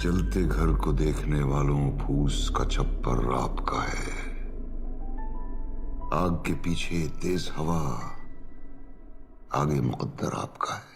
जलते घर को देखने वालों फूस का छप्पर आपका है। आग के पीछे तेज हवा, आगे मुकद्दर आपका है।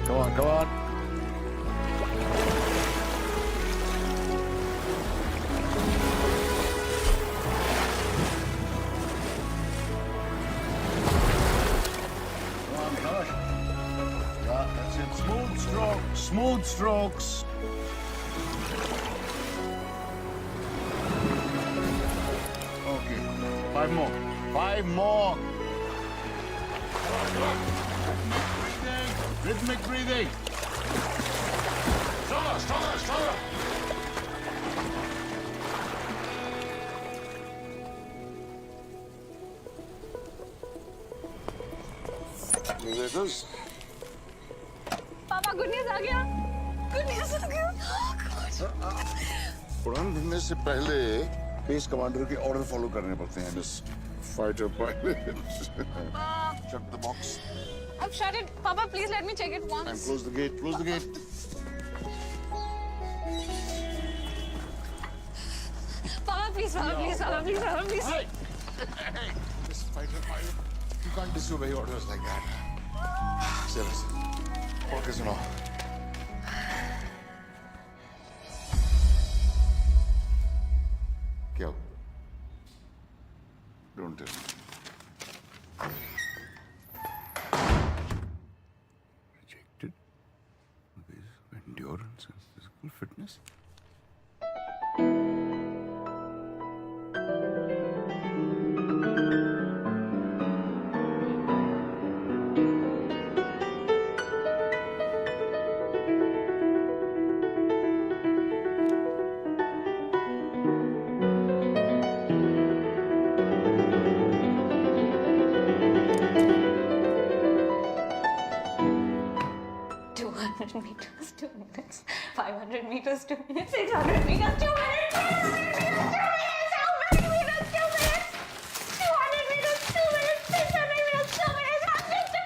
Come on, come on. Come on, Josh. Yeah, that's it. Smooth strokes. Smooth strokes. Okay. 5 more. 5 more. Come on, come on. Rhythmic breathing. Stronger, stronger, stronger. Musicians. पापा गुड न्यूज आ गया। गुड न्यूज आ गया। उड़ान भरने से पहले base commander के order follow करने पड़ते हैं miss fighter pilot. Shut the box. I've shut it. Papa, please let me check it once. And close the gate. Close the gate. Papa, please, Papa, please, Papa, please, Papa, please. Hey! Hey! This fighter pilot, you can't disobey orders like that. Seriously. Okay, सुनो. क्या? Don't tell me. Rejected because of endurance and physical fitness. Meters, 2 minutes. 500 meters, 2 minutes. 600 meters, 2 minutes. 700 meters, 2 minutes. How many meters? 2 minutes. 200 meters, 2 minutes. 600 meters, 2 minutes. 100 meters.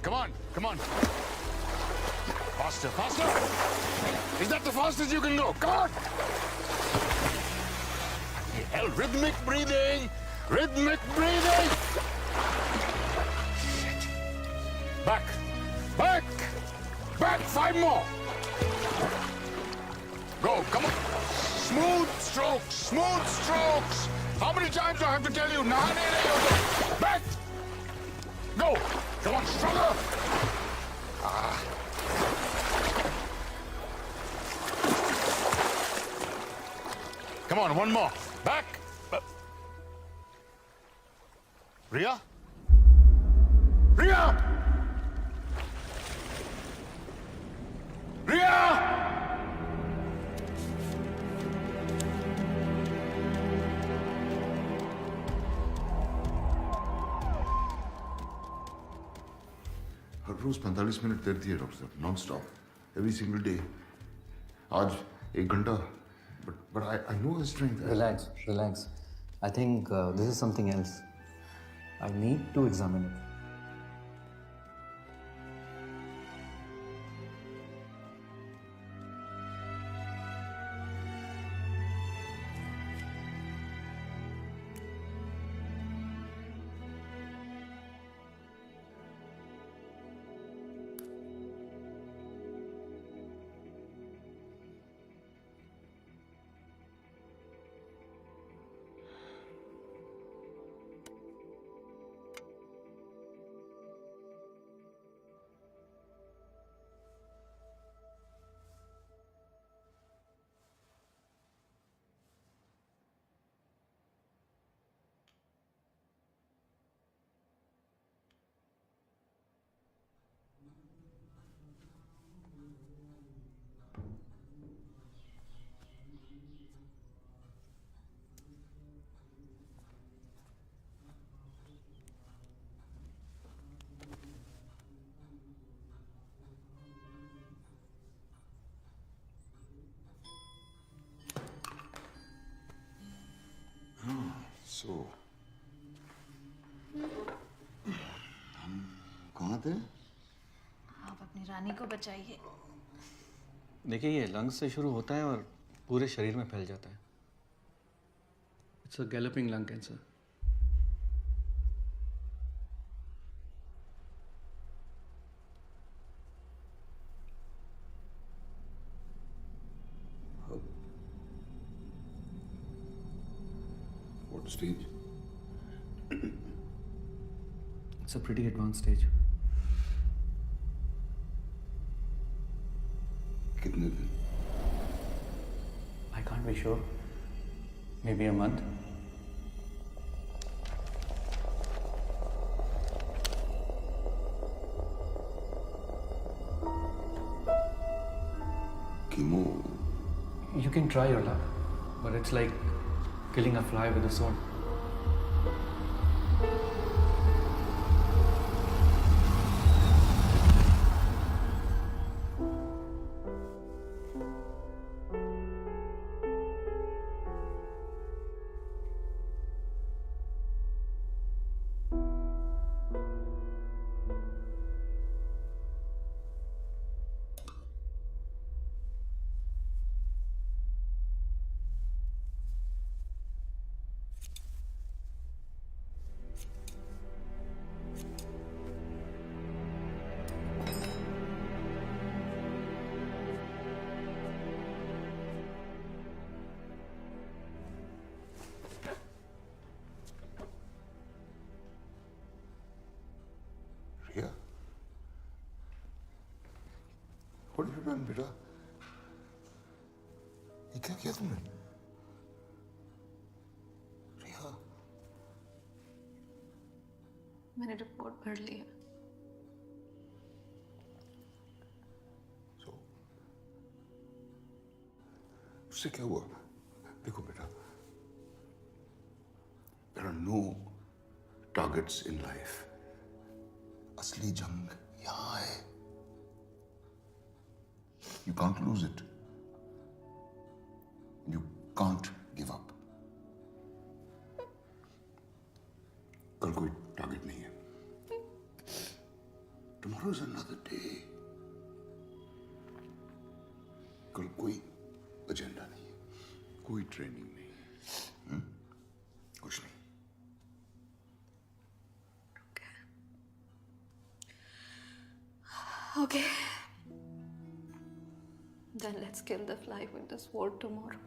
come on, come on. Faster, faster. Is that the fastest you can go? Come on. Hell, rhythmic breathing. Rhythmic breathing. Shit. Back, back, back. 5 more. Go, come on. Smooth strokes, smooth strokes. How many times do I have to tell you? Back. Go. Come on, stronger. Come on, one more. Back. Ria? Ria! Ria! Her rose 45 minute करती है doctor साहब, non stop, every single day. आज 1 घंटा, but I know the strength. Relax, relax. I think this is something else. I need to examine it. So, हम कहाँ थे? आप अपनी रानी को बचाइए. देखिए ये लंग्स से शुरू होता है और पूरे शरीर में फैल जाता है. It's a galloping lung cancer. What stage? It's a pretty advanced stage. कितने दिन? I can't be sure. Maybe a month. Chemo. You can try your luck, but it's like killing a fly with a sword. Ria? What have you done, बेटा? ये क्या किया तुमने? रिया? मैंने report पढ़ ली है. So, उससे क्या हुआ? देखो बेटा, there are no targets in life. असली जंग यहाँ है. You can't lose it. You can't give up. कल कोई टारगेट नहीं है. तुम कोई ट्रेनिंग नहीं। कुछ नहीं। Okay. Then let's kill the fly with the sword tomorrow.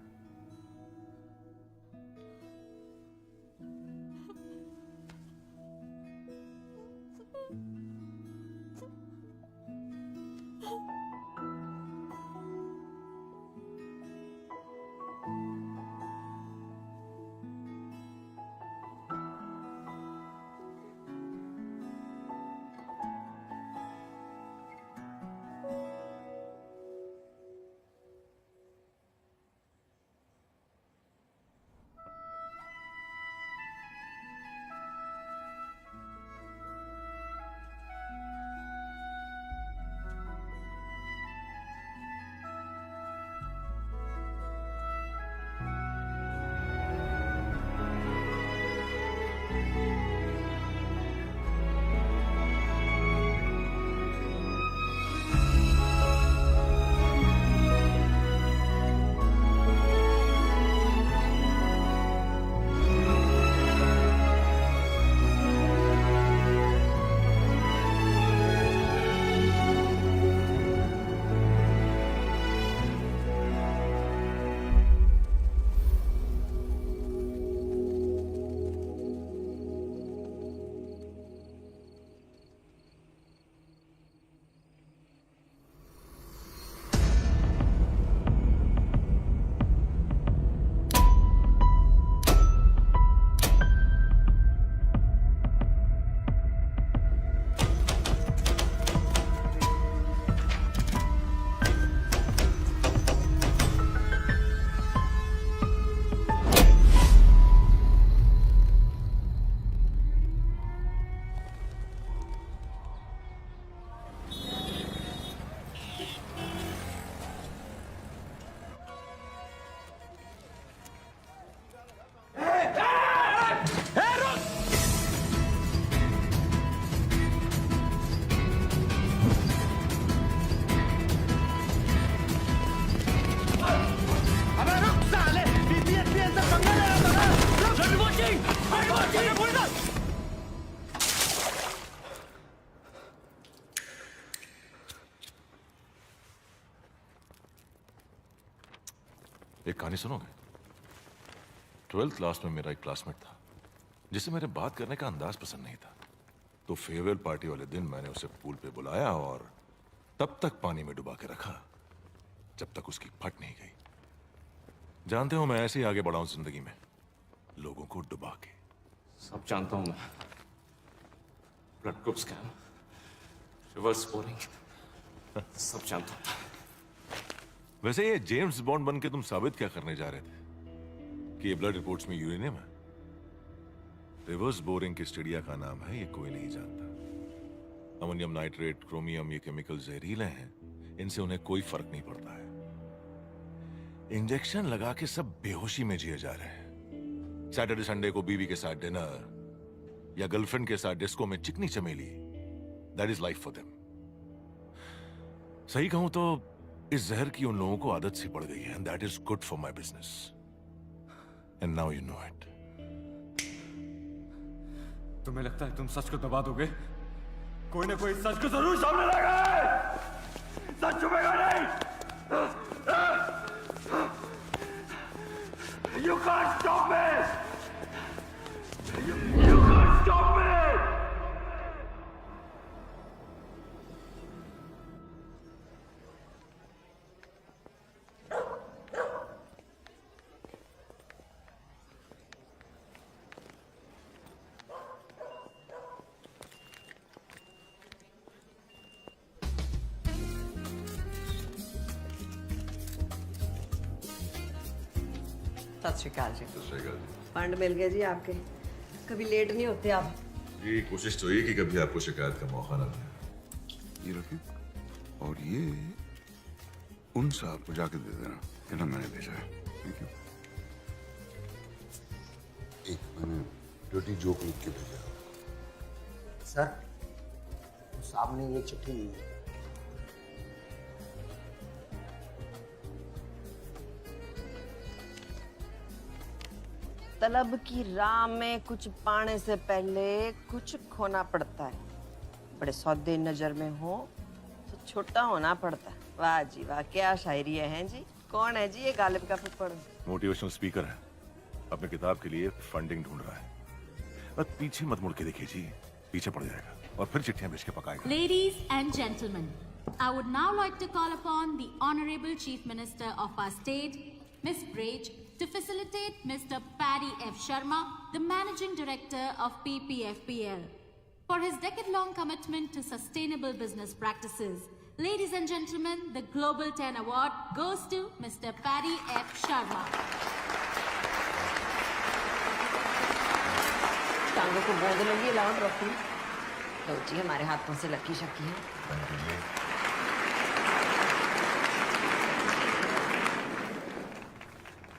एक कहानी सुनोगे? 12th क्लास में मेरा एक क्लासमेट था जिसे मेरे बात करने का अंदाज पसंद नहीं था। तो फेयरवेल पार्टी वाले दिन मैंने उसे पूल पे बुलाया और तब तक पानी में डुबा के रखा जब तक उसकी फट नहीं गई। जानते हो मैं ऐसे ही आगे बढ़ा हूं जिंदगी में, लोगों को डुबा के। सब जानता हूं मैं। Blood group scam, reverse scoring, सब जानता हूं। वैसे ये जेम्स बॉन्ड बन के तुम साबित क्या करने जा रहे थे कि ये ब्लड रिपोर्ट्स में यूरेनियम है? रिवर्स बोरिंग की स्टडिया का नाम है, ये कोई नहीं जानता। अमोनियम नाइट्रेट, क्रोमियम, ये केमिकल जहरीले हैं, इनसे उन्हें कोई फर्क नहीं पड़ता है। इंजेक्शन लगा के सब बेहोशी में जिए जा रहे हैं। सैटरडे संडे को बीवी के साथ डिनर या गर्लफ्रेंड के साथ डिस्को में चिकनी चमेली, that is life for them. सही कहूं तो इस जहर की उन लोगों को आदत सी पड़ गई है, and that is good for my business, and now you know it. तुम्हें लगता है तुम सच को दबा दोगे? कोई ना कोई सच को जरूर सामने लाएगा। सच छुपेगा नहीं। You can't stop me. You can't stop me. सत श्रीकाल जी। फंड मिल गया जी आपके। कभी लेट नहीं होते आप। जी कोशिश तो ये कि कभी आपको शिकायत का मौका ना मिले। ये रखिए, और ये उन साहब को जाके दे देना, कहना मैंने भेजा है। Thank you. एक मैंने डर्टी जोक लिख के भेजा। सर, सामने ये चिट्ठी नहीं है। तलब की राह में कुछ पाने से पहले कुछ खोना पड़ता है। बड़े सौदे नजर में हो तो छोटा होना पड़ता है। वाह जी वाह, क्या शायरी है जी। कौन है जी ये गालिब का फुफड़? मोटिवेशनल स्पीकर है, अपनी किताब के लिए फंडिंग ढूंढ रहा है। बस पीछे मत मुड़ के देखिए जी, पीछे पड़ जाएगा और फिर चिट्ठियां भेज के पकाएगा। Ladies and gentlemen, I would now like to call upon the Honorable Chief Minister of our state, Ms. Braj, to facilitate Mr. Paddy F. Sharma, the Managing Director of PPFPL, for his decade-long commitment to sustainable business practices. Ladies and gentlemen, the Global 10 Award goes to Mr. Paddy F. Sharma. टांगों को बोंद लगी, लाओ trophy. लो जी, हमारे हाथों से lucky शकी है।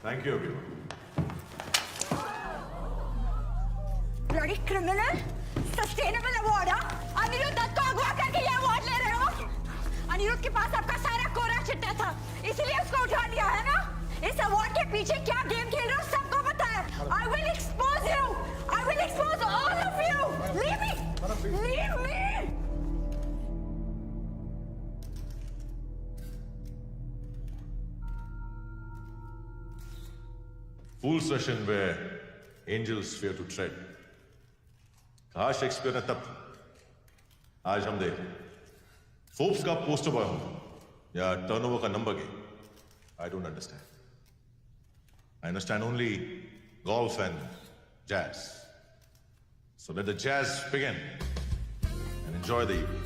Thank you everyone. Bloody criminal, sustainable award. Anirudh Dutt को अगवा करके ये अवार्ड ले रहे हो? अनिरुद्ध के पास आपका सारा कोरा चिट्टा था, इसीलिए उसको उठा लिया है ना? इस अवार्ड के पीछे क्या गेम खेल रहे हो सबको पता है। I will expose you. I will expose all of you. Leave me. Leave me. Fool session where angels fear to tread. कहा शेक्सपियर ने तब, आज हम देख फोर्ब्स का पोस्टर बॉय हूं या टर्नओवर का number game. I don't understand. I understand only golf and jazz. So let the jazz begin and enjoy the evening.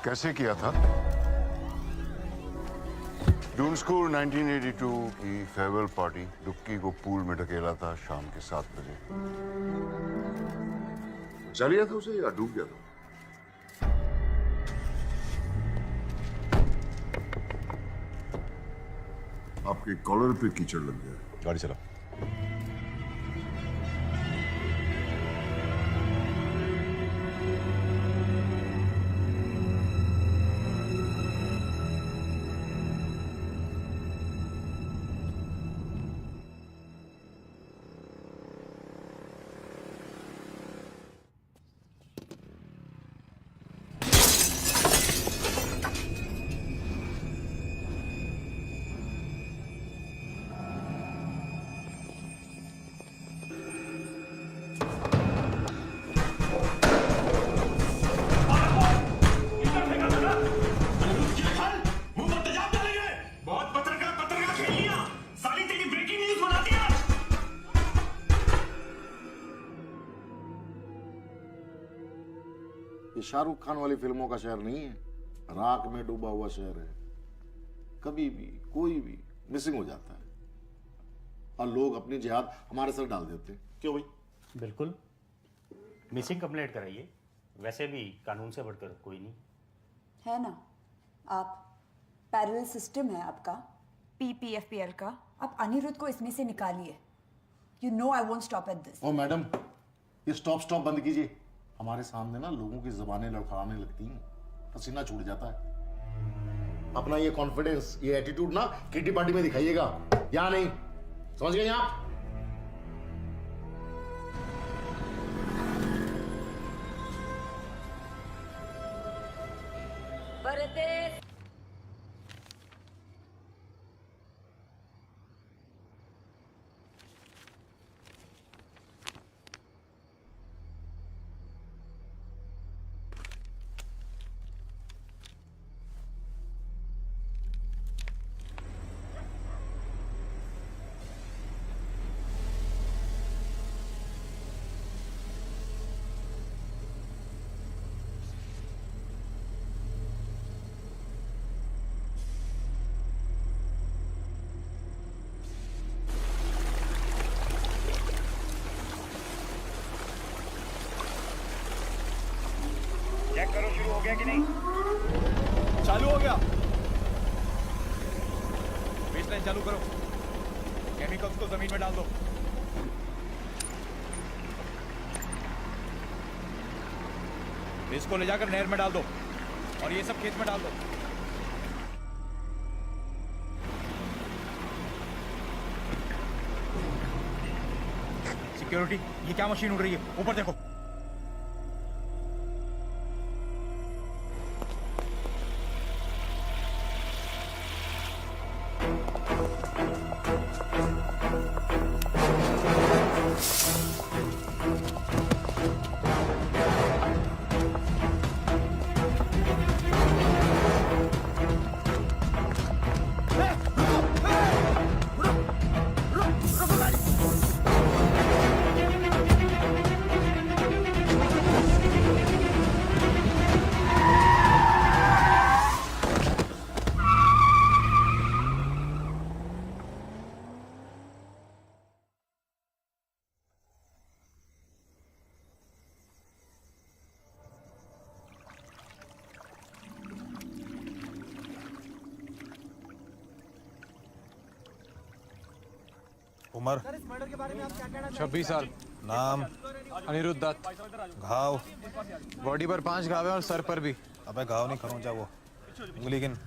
कैसे किया था? जून स्कूल 1982 की फेयरवेल पार्टी। डुक्की को पूल में ढकेला था शाम के 7 बजे। बचा लिया था उसे या डूब गया था? आपके कॉलर पे कीचड़ लग गया। गाड़ी चला। ये शाहरुख खान वाली फिल्मों का शहर नहीं है, राख में डूबा हुआ शहर है। कभी भी कोई भी मिसिंग हो जाता है और लोग अपनी जिहाद हमारे सर डाल देते हैं। क्यों भाई? बिल्कुल, मिसिंग कंप्लेंट कराइए, वैसे भी कानून से बढ़कर कोई नहीं है ना। आप पैरेलल सिस्टम है आपका PPFPL का, आप अनिरुद्ध को इसमें से निकालिए। You know I won't stop at this. Oh madam, ये स्टॉप बंद कीजिए। हमारे सामने ना लोगों की जुबानें लड़खड़ाने लगती हैं, पसीना छूट जाता है। अपना ये कॉन्फिडेंस, ये एटीट्यूड ना किटी पार्टी में दिखाइएगा, या नहीं? समझ गए आप? चेक करो शुरू हो गया कि नहीं। चालू हो गया। बेसलाइन चालू करो, केमिकल्स को जमीन में डाल दो। इसको ले जाकर नहर में डाल दो और ये सब खेत में डाल दो। सिक्योरिटी, ये क्या मशीन उड़ रही है? ऊपर देखो। उम्र 26 साल। नाम अनिरुद्ध दत्त। घाव बॉडी पर 5 घाव हैं और सर पर भी। अबे घाव नहीं खरोंचा वो। उंगली गिन।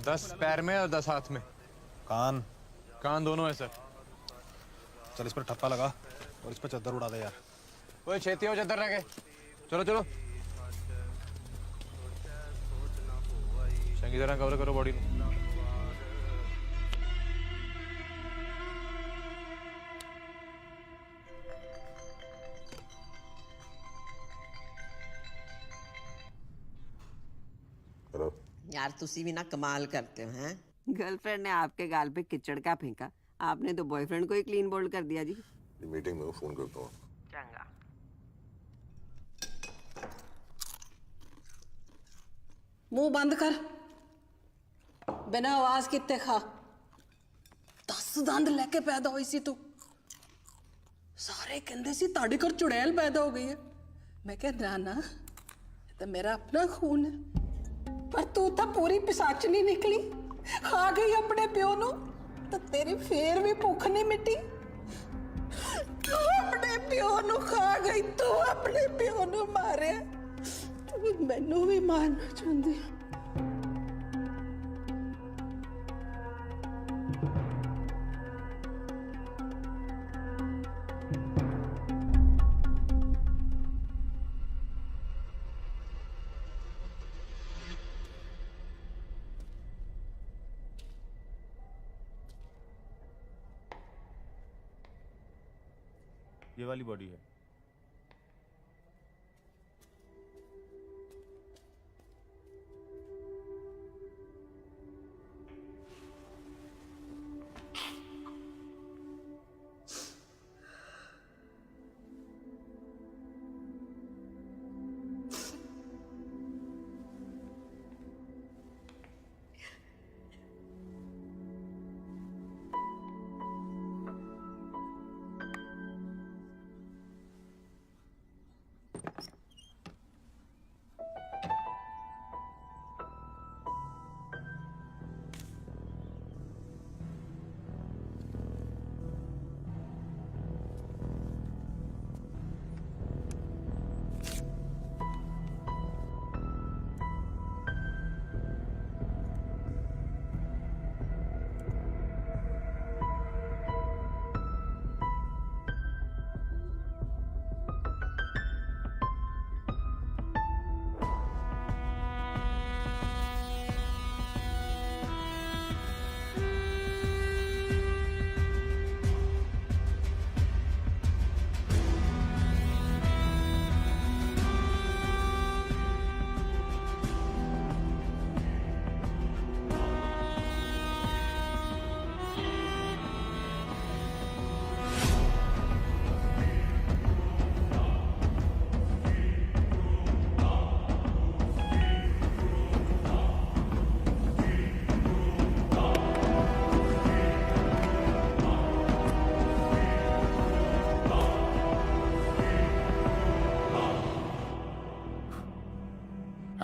10 पैर में और 10 हाथ में। कान दोनों है सर। चल इस पर ठप्पा लगा और इस पर चद्दर उड़ा दे यार। ओए छेती हो चद्दर रखे। चलो चलो चंगी तरह कवर करो बॉडी में। यार तुसी भी ना कमाल करते हो हैं। गर्लफ्रेंड ने आपके गाल पे किचड़ का फेंका, आपने तो बॉयफ्रेंड को ही क्लीन बोल्ड कर दिया जी। मीटिंग में फोन करता हूँ। चंगा। मुंह बंद कर, बिना आवाज किते खा। 10 दंद लेके पैदा हुई सी तू। सारे कहंदे सी ताड़ी घर चुड़ैल पैदा हो गई है। मैं कह ना ये तो मेरा अपना खून है, पर तू तो पूरी पिसाचनी निकली। खा गई अपने प्यो नू तो तेरी फेर भी भुख नहीं मिटी। तू अपने प्यो नू खा गई, तू अपने प्यो नू मारे, मैनू भी मारना चाहती। ये वाली बॉडी है।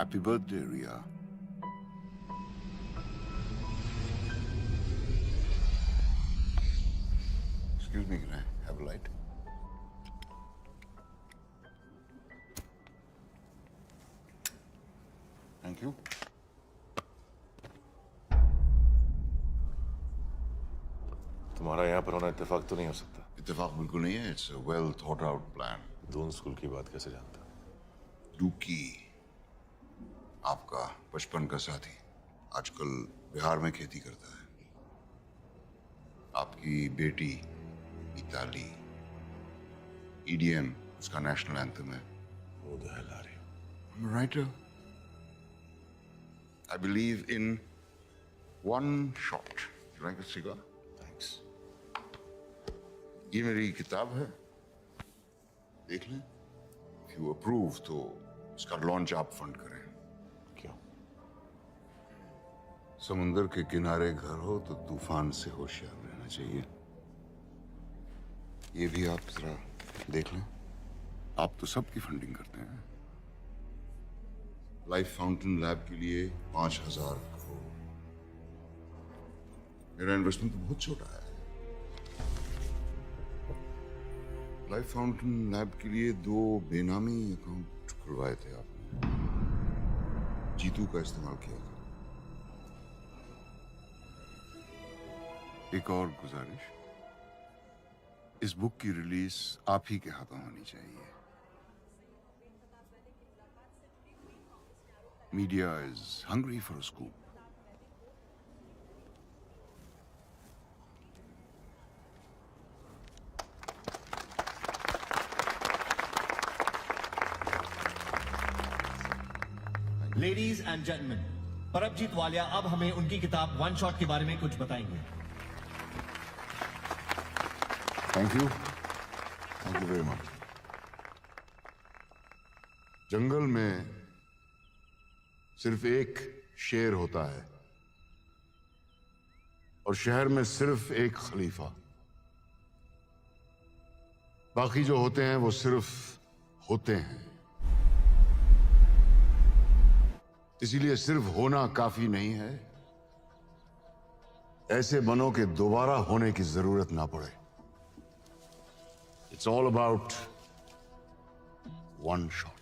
Happy birthday, Ria. Excuse me, can I have a light? Thank you. तुम्हारा यहाँ पर होना इत्तेफाक तो नहीं हो सकता। इत्तेफाक बिल्कुल नहीं है। It's a well thought out plan. Doon school की बात कैसे जानता? डूकी, आपका बचपन का साथी, आजकल बिहार में खेती करता है। आपकी बेटी इताली, EDM उसका नेशनल एंथम है। वो the hell are you? I'm a writer. I believe in one shot. You like a cigar? Thanks. ये मेरी किताब है, देख लें। If you approve तो इसका लॉन्च आप फंड करें। क्यों? समुंदर के किनारे घर हो तो तूफान से होशियार रहना चाहिए। ये भी आप जरा देख लें। आप तो सबकी फंडिंग करते हैं। लाइफ फाउंटेन लैब के लिए 5,000 करोड़। मेरा इन्वेस्टमेंट तो बहुत छोटा है। लाइफ फाउंटेन लैब के लिए 2 बेनामी अकाउंट खुलवाए थे आपने। जीतू का इस्तेमाल किया था। एक और गुजारिश, इस बुक की रिलीज आप ही के हाथों होनी चाहिए। Media is hungry for a scoop. Ladies and gentleman, Paramjit Walia अब हमें उनकी किताब वन शॉट के बारे में कुछ बताएंगे। Thank you very much. जंगल में सिर्फ एक शेर होता है और शहर में सिर्फ एक खलीफा। बाकी जो होते हैं वो सिर्फ होते हैं। इसीलिए सिर्फ होना काफी नहीं है, ऐसे बनो के दोबारा होने की जरूरत ना पड़े। It's all about one shot.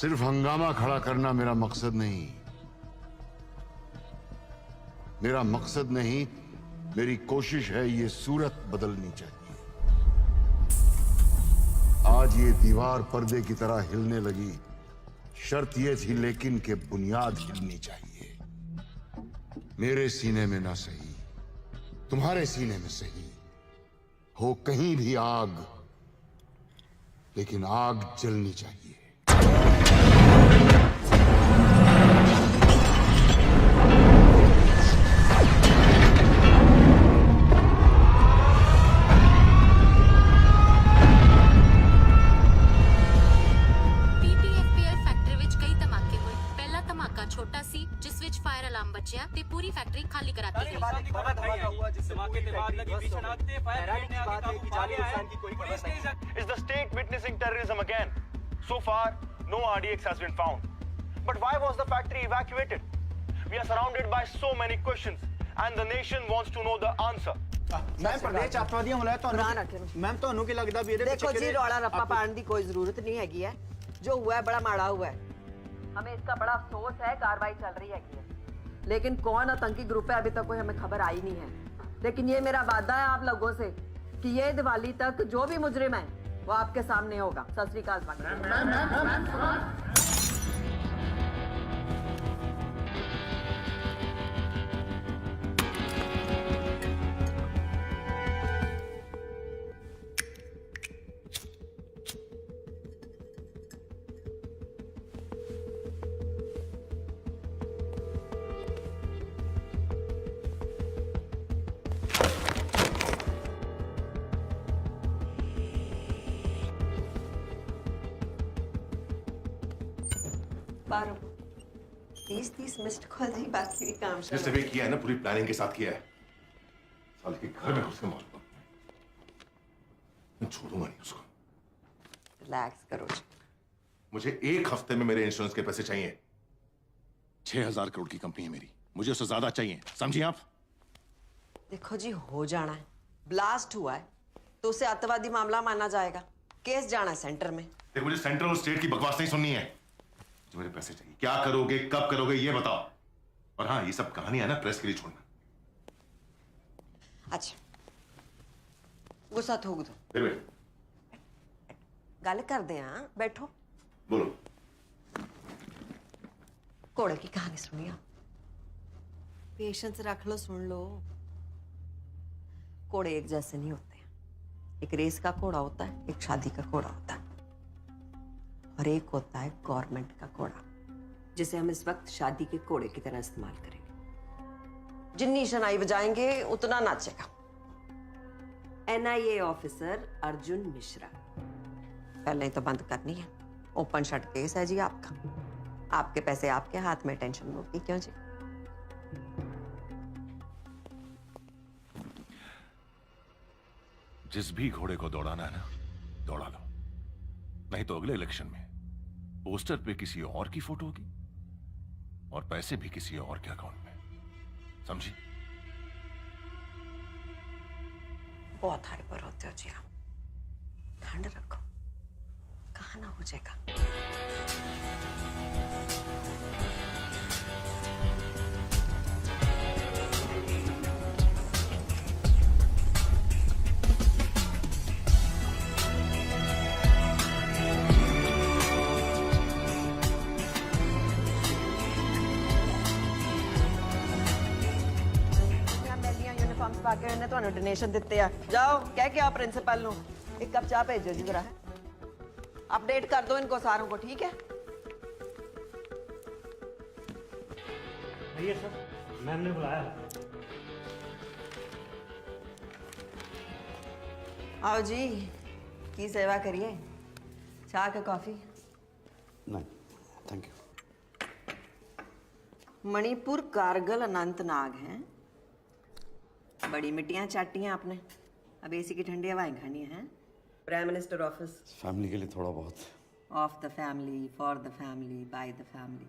सिर्फ हंगामा खड़ा करना मेरा मकसद नहीं। मेरा मकसद नहीं, मेरी कोशिश है ये सूरत बदलनी चाहिए। आज ये दीवार पर्दे की तरह हिलने लगी, शर्त ये थी लेकिन कि बुनियाद हिलनी चाहिए। मेरे सीने में ना सही, तुम्हारे सीने में सही हो कहीं भी आग, लेकिन आग जलनी चाहिए। Is the state witnessing terrorism again? So far, no RDX has been found. But why was the factory evacuated? We are surrounded by so many questions, and the nation wants to know the answer. Ma'am प्रदेश अत्याधिक हमला ma'am ਤੁਹਾਨੂੰ ਕੀ ਲੱਗਦਾ ਵੀ ਇਹਦੇ देखो जी, रौला रप्पा पाने की कोई जरूरत नहीं हैगी है। जो हुआ है बड़ा माड़ा हुआ है। हमें इसका बड़ा अफसोस है। कार्रवाई चल रही है, लेकिन कौन आतंकी ग्रुप है अभी तक कोई हमें खबर आई नहीं है। लेकिन ये मेरा वादा है आप लोगों से कि ये दिवाली तक जो भी मुजरिम है वो आपके सामने होगा। सत श्री अकाल। बारो 30 मिस्ड कॉल जी, बाकी भी काम जिसने भी किया है ना पूरी प्लानिंग के साथ किया है। साल के घर में उसके मारूंगा, मैं छोड़ूंगा नहीं उसको। रिलैक्स करो जी। मुझे 1 हफ्ते में मेरे इंश्योरेंस के पैसे चाहिए। 6,000 करोड़ की कंपनी है मेरी, मुझे उससे ज्यादा चाहिए, समझिए आप? देखो जी, हो जाना है। ब्लास्ट हुआ है तो उसे आतंकवादी मामला माना जाएगा। केस जाना है सेंटर में। देखो मुझे सेंट्रल और स्टेट की बकवास नहीं सुननी है। जो मेरे पैसे चाहिए, क्या करोगे, कब करोगे, ये बताओ। और हाँ, ये सब कहानी है ना, प्रेस के लिए छोड़ना। अच्छा, गुस्सा थूक दो, फिर भी गल कर दे। हाँ बैठो, बोलो। घोड़े की कहानी सुनिए। पेशेंस रख लो, सुन लो। घोड़े एक जैसे नहीं होते। एक रेस का घोड़ा होता है, एक शादी का घोड़ा होता है, और एक होता है गवर्नमेंट का घोड़ा, जिसे हम इस वक्त शादी के घोड़े की तरह इस्तेमाल करेंगे। जितनी शनाई बजाएंगे उतना नाचेगा। NIA officer Arjun Mishra. पहले ही तो बंद करनी है। ओपन शट केस है जी आपका। आपके पैसे आपके हाथ में, टेंशन होगी क्यों जी? जिस भी घोड़े को दौड़ाना है ना, दौड़ा लो। नहीं तो अगले इलेक्शन में पोस्टर पे किसी और की फोटो होगी और पैसे भी किसी और के अकाउंट में। समझी? बहुत हाइपर होते हो जी आप। ठंड रखो, कहा ना हो जाएगा। बाकी इन्हें तो डोनेशन दिते आ। जाओ कह के आप प्रिंसिपल नु एक कप चाह भेजो जी जरा। अपडेट कर दो इनको सारों को, ठीक है? भैया सर, मैम ने बुलाया। आओ जी, की सेवा करिए। चाह के कॉफी? नहीं थैंक यू। मणिपुर, कारगिल, अनंतनाग हैं। बड़ी मिट्टियां चाटी हैं आपने। अब एसी की ठंडी हवाएं खानी है। Prime minister office. फैमिली के लिए थोड़ा बहुत। Of the family, for the family, by the family.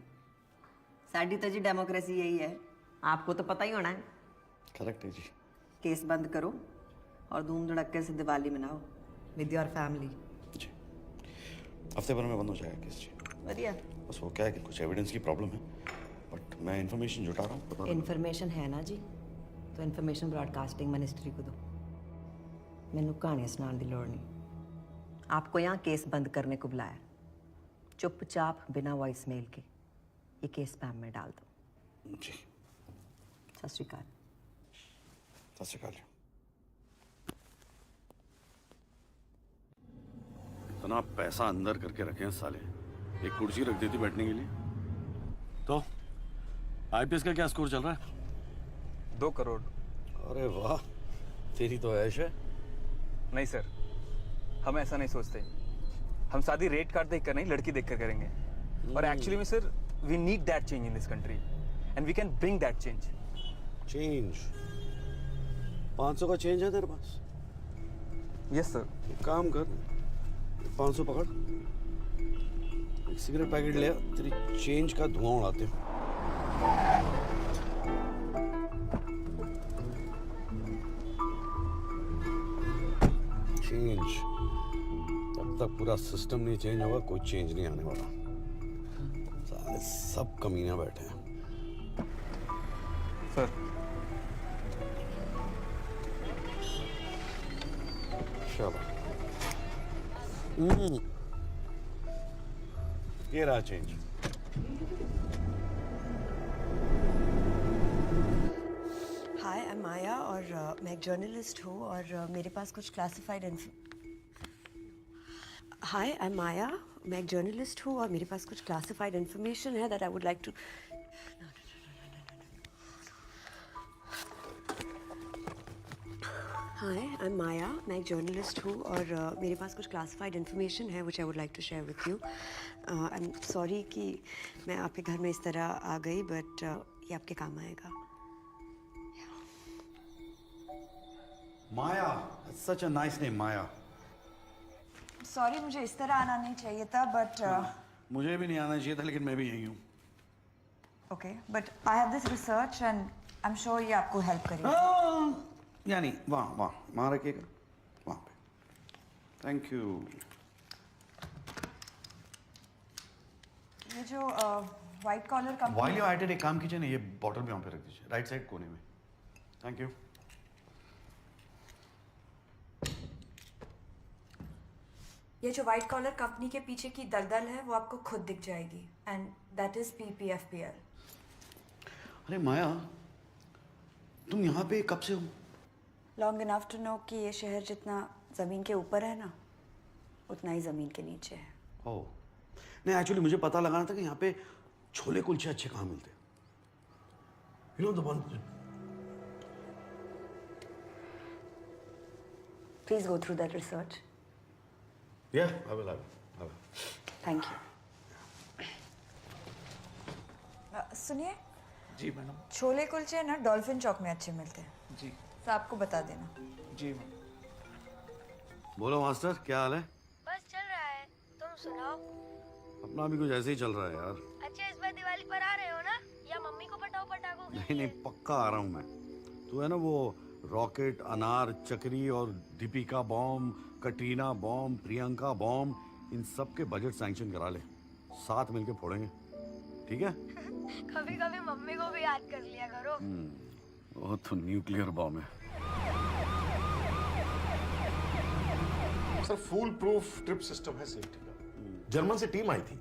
साडी तो जी डेमोक्रेसी यही है, आपको तो पता ही होना है। करेक्ट है जी। केस बंद करो और धूम धड़क्के से दिवाली मनाओ विद योर फैमिली। जी, हफ्ते भर में बंद हो जाएगा केस जी। बढ़िया। बस वो क्या है कि कुछ एविडेंस की प्रॉब्लम है, बट मैं इन्फॉर्मेशन जुटा रहा हूँ। इन्फॉर्मेशन है ना जी, तो इन्फॉर्मेशन ब्रॉडकास्टिंग मिनिस्ट्री को दो। मैनू कहानियां सुनाने की लोड़ नहीं। आपको यहाँ केस बंद करने को बुलाया। चुपचाप बिना वॉइस मेल के ये केस स्पैम में डाल दो। जी। सत श्री अकाल। सत श्री अकाल। इतना पैसा अंदर करके रखे हैं साले, एक कुर्सी रख देती बैठने के लिए। तो IPS का क्या स्कोर चल रहा है? 2 करोड़। अरे वाह, तेरी तो ऐश है। नहीं सर, हम ऐसा नहीं सोचते। हम शादी रेट कार्ड देखकर नहीं, लड़की देखकर करेंगे। और एक्चुअली में sir, we need that change in this country and we can bring that change. Change? 500 का चेंज है तेरे पास? Yes sir. एक काम कर, 500 पकड़, एक सिगरेट पैकेट ले आ, तेरी चेंज का धुआं उड़ाते हैं। चेंज? तब तक पूरा सिस्टम नहीं चेंज होगा, कोई चेंज नहीं आने वाला। सारे सब कमीने बैठे हैं। सर चलो, ये रहा चेंज। हाय, आई एम माया और मैं एक जर्नलिस्ट हूँ और मेरे पास कुछ क्लासिफाइड इन्फॉर्मेशन है that I would like to. Hi, I am Maya, मैं एक जर्नलिस्ट हूँ और मेरे पास कुछ क्लासिफाइड इन्फॉर्मेशन है which I would like to share with you. I am sorry कि मैं आपके घर में इस तरह आ गई, बट ये आपके काम आएगा। Maya, such a nice name, Maya. Sorry, मुझे इस तरह आना नहीं चाहिए था, बट मुझे भी नहीं आना चाहिए था, लेकिन मैं भी यही हूँ। Okay, but I have this research and I am sure ये आपको हेल्प करेगा। यानी वहाँ रखिएगा, वहाँ पे। Thank you. ये जो white collar company while you at it, एक काम कीजिए ना, ये बॉटल भी वहाँ पे रख दीजिए, राइट साइड कोने में। Thank you. ये जो व्हाइट कॉलर कंपनी के पीछे की दलदल है वो आपको खुद दिख जाएगी एंड दैट इज PPFPL। अरे माया, तुम यहाँ पे कब से हो? लॉन्ग इनफ टू नो कि ये शहर जितना ज़मीन के ऊपर है ना उतना ही ज़मीन के नीचे है। ओह नहीं, एक्चुअली मुझे पता लगाना था कि यहाँ पे छोले कुलचे अच्छे कहाँ मिलते हैं। You know the one. Please go through that research. Yeah, I will. Thank you. सुनिए जी मैडम। छोले कुलचे ना डॉल्फिन चौक में अच्छे मिलते हैं जी। तो आपको बता देना। जी। बोलो मास्टर, क्या हाल है? बस चल रहा है, तुम सुनाओ। अपना भी कुछ ऐसे ही चल रहा है यार। अच्छा इस बार दिवाली पर आ रहे हो ना, या मम्मी को पटाओ पटाखों के नहीं नहीं, पक्का आ रहा हूँ मैं। तू है ना वो रॉकेट, अनार, चक्री और Deepika bomb, Katrina bomb, Priyanka bomb, इन सब के बजट सैंक्शन करा ले, साथ मिलके फोड़ेंगे, ठीक है? कभी कभी मम्मी को भी याद कर लिया करो। वो तो न्यूक्लियर बॉम्ब है। सर फूल प्रूफ ट्रिप सिस्टम है सेफ्टी का। जर्मन से टीम आई थी,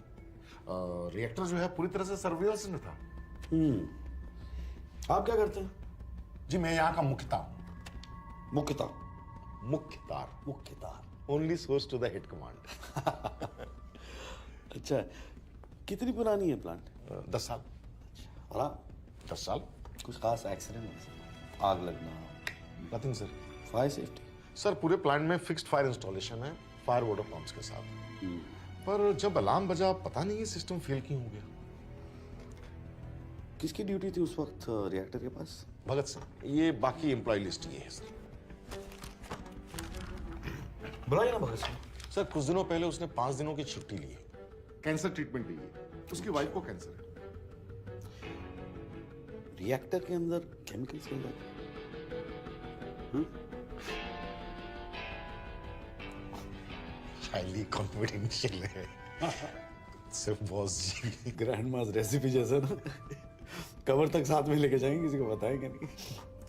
रिएक्टर जो है पूरी तरह से सर्विलेंस में था। आप क्या करते हैं? जी मैं यहाँ का Mukhtar. Mukhtar? Mukhtar only source to the head command. अच्छा, कितनी पुरानी है प्लांट? 10 साल। और आप? 10 साल। कुछ खास एक्सीडेंट, आग लगना? Nothing sir. Fire safety? Sir पूरे प्लांट में फिक्स्ड फायर इंस्टॉलेशन है, फायर वाटर पंप्स के साथ। पर जब अलार्म बजा पता नहीं ये सिस्टम फेल क्यों हो गया। किसकी ड्यूटी थी उस वक्त रिएक्टर के पास? भगत सिंह। ये बाकी एम्प्लॉय लिस्ट ये है सर। बुलाइए ना भगत सिंह। सर कुछ दिनों पहले उसने 5 दिनों की छुट्टी ली है, कैंसर ट्रीटमेंट ली है, उसकी वाइफ को कैंसर है। रिएक्टर के अंदर केमिकल्स मिल जाते हैं? हाईली कॉन्फिडेंशियल है। सिर्फ बॉस जी। ग्रैंड मास रेसिपी जैसा ना, कवर तक साथ में लेके जाएंगे, किसी को बताएंगे नहीं।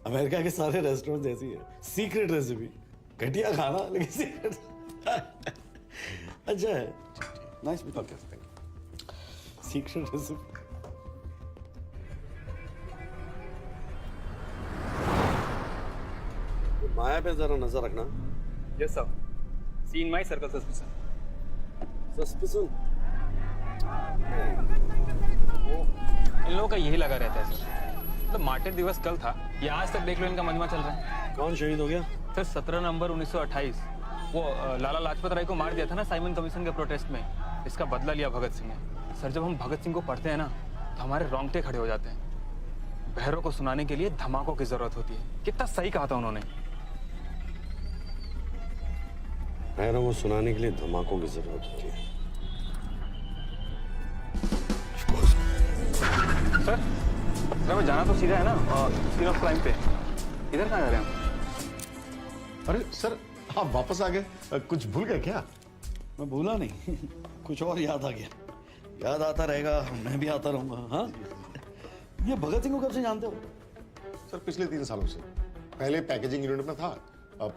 अमेरिका के सारे रेस्टोरेंट ऐसी है, सीक्रेट रेसिपी, घटिया खाना लेकिन सीक्रेट। अच्छा है, nice meeting. Okay thank you. Secret recipe. Maya पे जरा नजर रखना। Yes sir. See in my circle suspicion. इन लोगों का यही लगा रहता है सर। मतलब मार्टिर दिवस कल था, ये आज तक देख लो इनका मजमा चल रहा है। कौन शहीद हो गया? सर 17 नवंबर 1928 वो लाला लाजपत राय को मार दिया था ना साइमन कमीशन के प्रोटेस्ट में, इसका बदला लिया भगत सिंह ने। सर जब हम भगत सिंह को पढ़ते हैं ना तो हमारे रोंगटे खड़े हो जाते हैं। बहरों को सुनाने के लिए धमाकों की जरूरत होती है। कितना सही कहा था उन्होंने। बहरों को सुनाने के लिए धमाकों की जरूरत होती है। सर वो जाना तो सीधा है ना सीन ऑफ क्राइम पे। इधर कहाँ जा रहे हैं? अरे सर आप वापस आ गए, कुछ भूल गए क्या? मैं भूला नहीं, कुछ और याद आ गया। याद आता रहेगा, मैं भी आता रहूंगा। हाँ, ये भगत सिंह को कब से जानते हो? सर पिछले 3 सालों से। पहले पैकेजिंग यूनिट में था,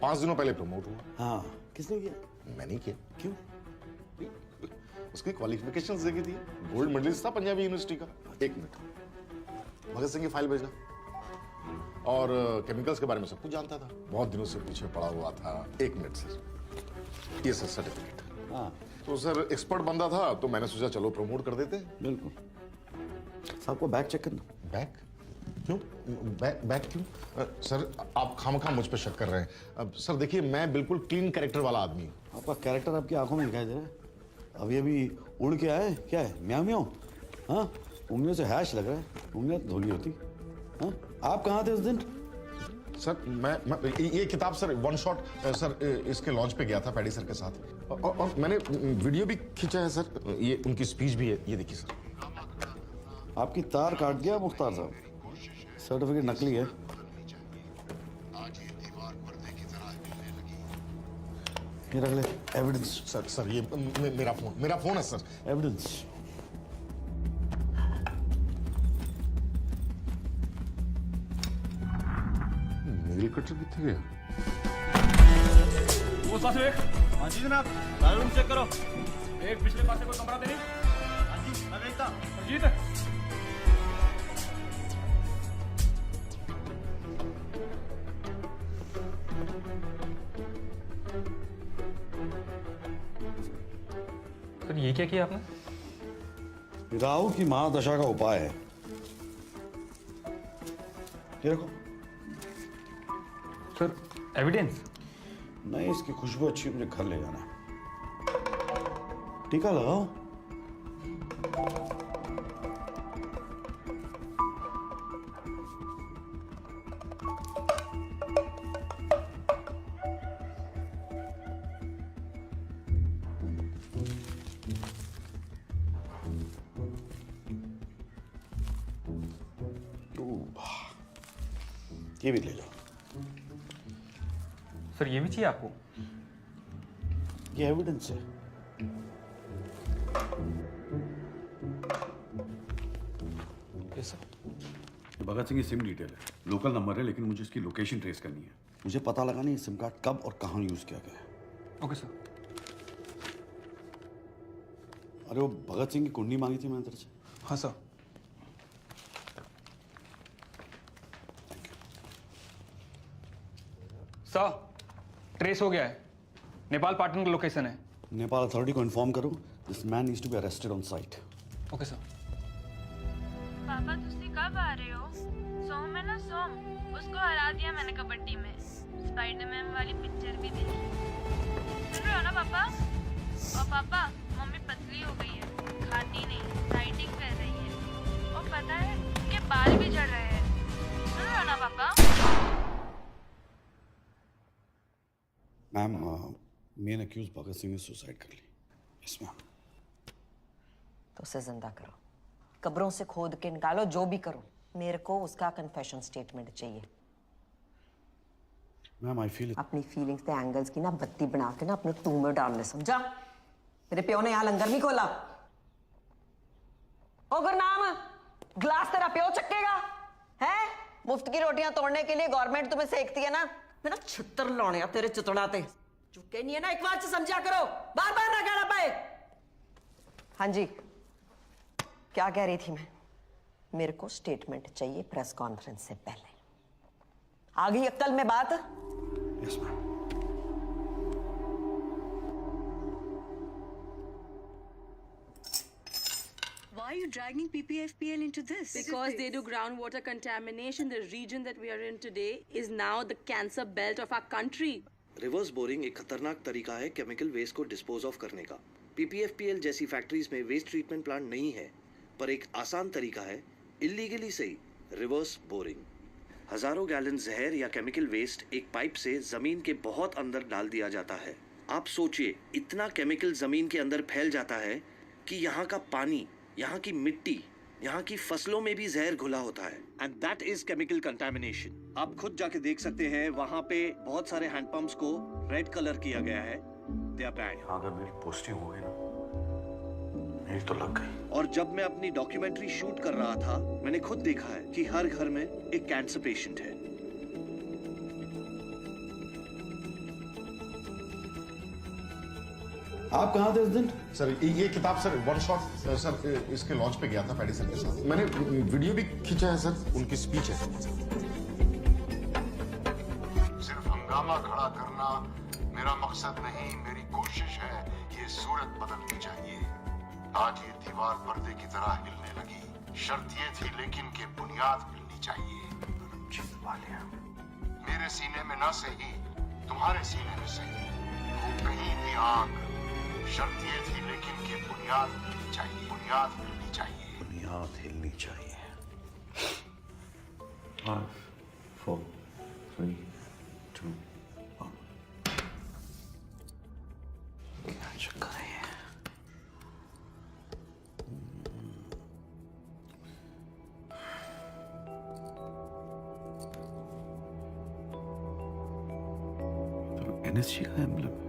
5 दिनों पहले प्रमोट हुआ। हाँ, किसने किया? मैंने किया। क्यों? उसकी क्वालिफिकेशंस देखी थी, गोल्ड मेडलिस्ट था पंजाबी यूनिवर्सिटी का। 1 मिनट, भगत सिंह की फाइल भेजना। और केमिकल्स के बारे में सब कुछ जानता था, बहुत दिनों से पीछे पड़ा हुआ था। 1 मिनट सर, ये सर सर्टिफिकेट। हाँ तो सर एक्सपर्ट बंदा था तो मैंने सोचा चलो प्रमोट कर देते। बिल्कुल। सबको बैग चेक करना। बैग क्यों? बैग क्यों? सर आप खामखा मुझ पर शक कर रहे हैं। अब सर देखिए मैं बिल्कुल क्लीन कैरेक्टर वाला आदमी हूँ। आपका कैरेक्टर आपकी आंखों में दिखाई दे रहा है। अब ये भी उड़ के आए, क्या है? म्याऊ म्याऊ। हाँ, उंगलियों से हैश लग रहा है, उंगलियां तो धोनी होती। हाँ, आप कहाँ थे उस दिन? सर मैं ये किताब सर 1 शॉट सर इसके लॉन्च पे गया था पैडी सर के साथ, और मैंने वीडियो भी खींचा है सर, ये उनकी स्पीच भी है, ये देखिए सर। आपकी तार काट दिया मुख्तार साहब, सर्टिफिकेट नकली है। ये रख ले एविडेंस। सर ये मेरा फोन है सर। एविडेंस इंस्पेक्टर कितने गया? वो पास एक। हाँ जी जनाब, सारा रूम चेक करो। एक पिछले पासे कोई कमरा दे। हाँ जी, मैं देखता। अजीत। सर ये क्या किया आपने? राहु की महादशा का उपाय है। ये रखो। Sir evidence? नहीं, इसकी खुशबू अच्छी, मुझे घर ले जाना है। टीका लगाओ। ये भी ले लो। सर ये भी चाहिए आपको? ये एविडेंस है। Yes sir. भगत सिंह की सिम डिटेल है, लोकल नंबर है, लेकिन मुझे इसकी लोकेशन ट्रेस करनी है। मुझे पता लगाना है सिम कार्ड कब और कहाँ यूज किया गया है। Okay sir. अरे वो भगत सिंह की कुंडली मांगी थी मैंने तेरे से। हाँ सर। सर ट्रेस हो गया है। नेपाल पाटन का लोकेशन है। नेपाल अथॉरिटी को इन्फॉर्म करो, this man needs to be arrested on site. Okay sir. पापा तुसी कब आ रहे हो? सोम है ना, सोम, उसको हरा दिया मैंने कबड्डी में। स्पाइडरमैन वाली पिक्चर भी देखी। सुन रहे हो ना पापा? और पापा मम्मी पतली हो गई है, खाती नहीं, डाइटिंग कर रही है, और पता है उनके बाल भी झड़ रहे हैं। सुन रहे हो ना पापा? Ma'am, main accused Bhagat Singh ने सुसाइड कर ली। Yes ma'am. तो उसे जिंदा करो, कब्रों से खोद के निकालो, जो भी करो, मेरे को उसका कन्फेशन स्टेटमेंट चाहिए। मैम आई फील अपनी फीलिंग्स के एंगल्स की ना बत्ती बना के ना अपने टू में डालने, समझा? मेरे प्यो ने यहाँ लंगर नहीं खोला। ओ गुरनाम, ग्लास तेरा प्यो चक्केगा है? मुफ्त की रोटियां तोड़ने के लिए गवर्नमेंट तुम्हें सेकती है ना। मैं ना छितर लाने तेरे चितड़ा ते चुके नहीं है ना, एक बार से समझा करो, बार बार ना कहना पाए। हाँ जी, क्या कह रही थी मैं? मेरे को स्टेटमेंट चाहिए प्रेस कॉन्फ्रेंस से पहले। आ गई अक्ल में बात? Yes ma'am. Why are you dragging PPFPL into this? Because they do groundwater contamination. The region that we are in today is now the cancer belt of our country. Reverse boring एक खतरनाक तरीका है chemical waste को dispose of करने का। PPFPL जैसी factories में waste treatment plant नहीं है, पर एक आसान तरीका है, इल्लीगली सही, रिवर्स बोरिंग। हजारों गैलन जहर या केमिकल वेस्ट एक पाइप से जमीन के बहुत अंदर डाल दिया जाता है। आप सोचिए, इतना केमिकल जमीन के अंदर फैल जाता है कि यहाँ का पानी, यहाँ की मिट्टी, यहाँ की फसलों में भी जहर घुला होता है। And that is chemical contamination. आप खुद जाके देख सकते हैं, वहाँ पे बहुत सारे हैंडपंप्स को रेड कलर किया गया है। They are bad. अगर मेरी पोस्टिंग हो गई ना, मेरी तो लग गई। और जब मैं अपनी डॉक्यूमेंट्री शूट कर रहा था, मैंने खुद देखा है कि हर घर में एक कैंसर पेशेंट है। आप कहाँ थे उस दिन? सर ये किताब सर वन शॉट सर इसके लॉन्च पे गया था पैडी सर के साथ। मैंने वीडियो भी खींचा है सर, उनकी स्पीच है। सिर्फ हंगामा खड़ा करना मेरा मकसद नहीं, मेरी कोशिश है। ये सूरत बदलनी चाहिए। आज ये दीवार पर्दे की तरह हिलने लगी। शर्त ये थी लेकिन कि बुनियाद हिलनी चाहिए। मेरे सीने में ना सही, तुम्हारे सीने में सही, वो कहीं भी आग। शर्त ये थी लेकिन कि बुनियाद हिलनी चाहिए। बुनियाद हिलनी चाहिए। बुनियाद हिलनी चाहिए। 5, 4, 3, 2, 1। क्या चक्कर है? NSG का एम्ब्लम है।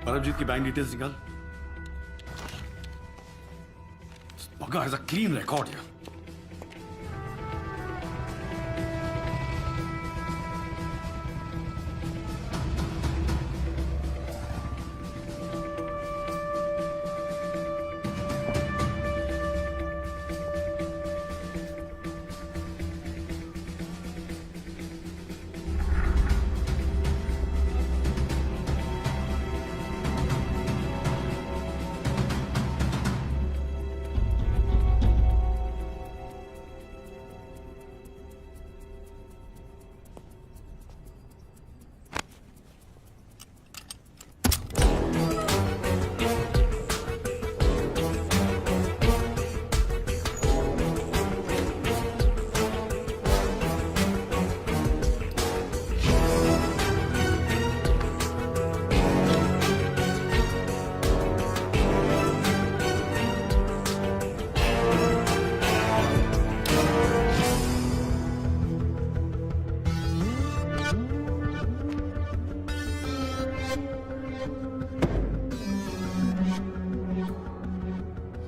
परमजीत की बैंक डिटेल्स निकाल। Bugger has a clean record here.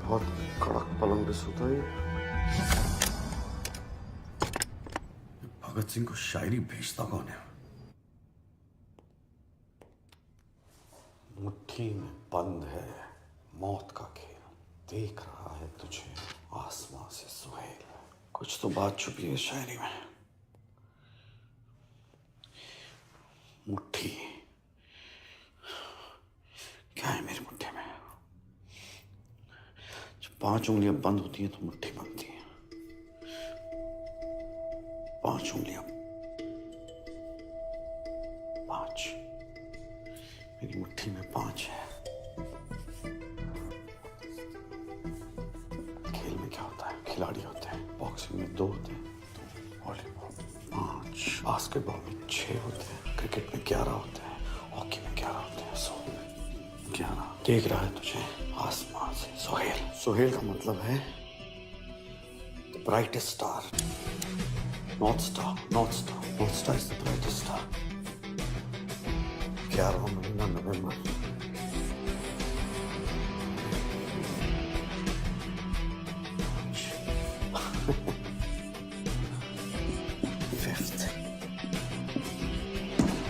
बहुत कड़क पलंग पे सोता है। भगत सिंह को शायरी भेजता कौन है? मुट्ठी में बंद है मौत का खेल, देख रहा है तुझे आसमां से सुहेल। कुछ तो बात छुपी है शायरी में। मुट्ठी क्या है मेरी मुट्ठी में? जब 5 उंगलियां बंद होती हैं तो मुट्ठी बनती है। 5 उंगलियां, 5, मेरी मुट्ठी में 5 है। खेल में क्या होता है? खिलाड़ी होते हैं। बॉक्सिंग में 2 होते हैं, वॉलीबॉल 5, बास्केटबॉल में 6 होते हैं, क्रिकेट में 11 होते हैं, हॉकी में 11 होते हैं, 11। देख रहा है तुझे आसमान से सुहेल। सुहेल का मतलब है the brightest star, north star. North star, north star is the brightest star. 11वां महीना नवंबर।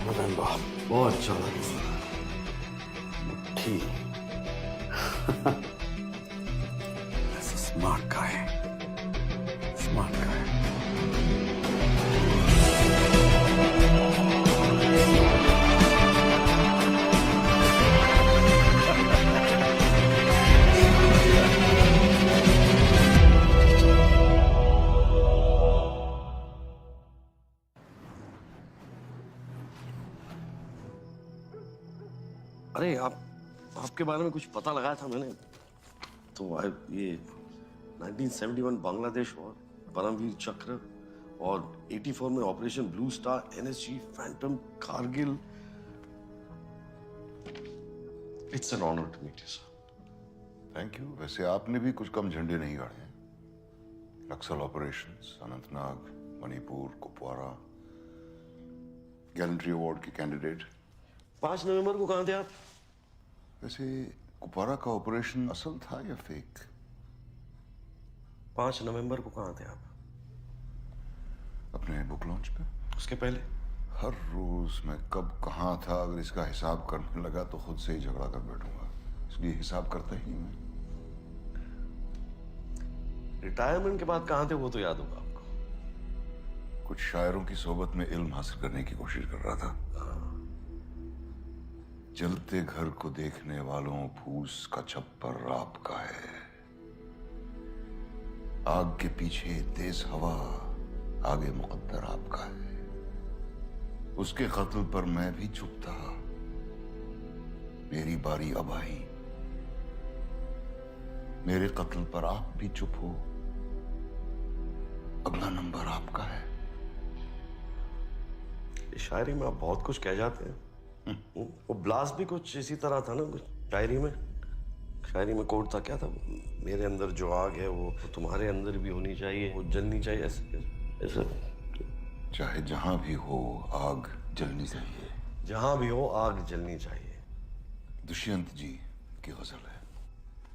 नवंबर बहुत अच्छा लगा। मुट्ठी That's a smart guy. Smart guy. अरे आपके बारे में कुछ पता लगाया था मैंने, तो ये 1971 बांग्लादेश वॉर, परमवीर चक्र, और 84 में operation blue star, NSG, phantom, Kargil. It's an honour to meet you sir. Thank you. वैसे आपने भी कुछ कम झंडे नहीं गाड़े हैं। Naxal operations, Anantnag, Manipur, Kupwara, gallantry award के कैंडिडेट। 5 नवंबर को कहाँ थे आप? वैसे कुपवारा का ऑपरेशन असल था या फेक? 5 नवंबर को कहाँ थे आप? अपने बुक लॉन्च पे। उसके पहले? हर रोज मैं कब कहाँ था अगर इसका हिसाब करने लगा तो खुद से ही झगड़ा कर बैठूंगा, इसलिए हिसाब करता ही नहीं। रिटायरमेंट के बाद कहाँ थे वो तो याद होगा आपको। कुछ शायरों की सोबत में इल्म हासिल करने की कोशिश कर रहा था। जलते घर को देखने वालों फूस का छप्पर आपका है। आग के पीछे तेज हवा, आगे मुकद्दर आपका है। उसके कत्ल पर मैं भी चुप था, मेरी बारी अब आई। मेरे कत्ल पर आप भी चुप हो, अगला नंबर आपका है। शायरी में आप बहुत कुछ कह जाते हैं। वो ब्लास्ट भी कुछ इसी तरह था ना, कुछ शायरी में। शायरी में कोट था, क्या था? मेरे अंदर जो आग है वो तुम्हारे अंदर भी होनी चाहिए, वो जलनी चाहिए। ऐसे चाहे जहां भी हो आग जलनी चाहिए। जहां भी हो आग जलनी चाहिए। दुष्यंत जी की गजल है।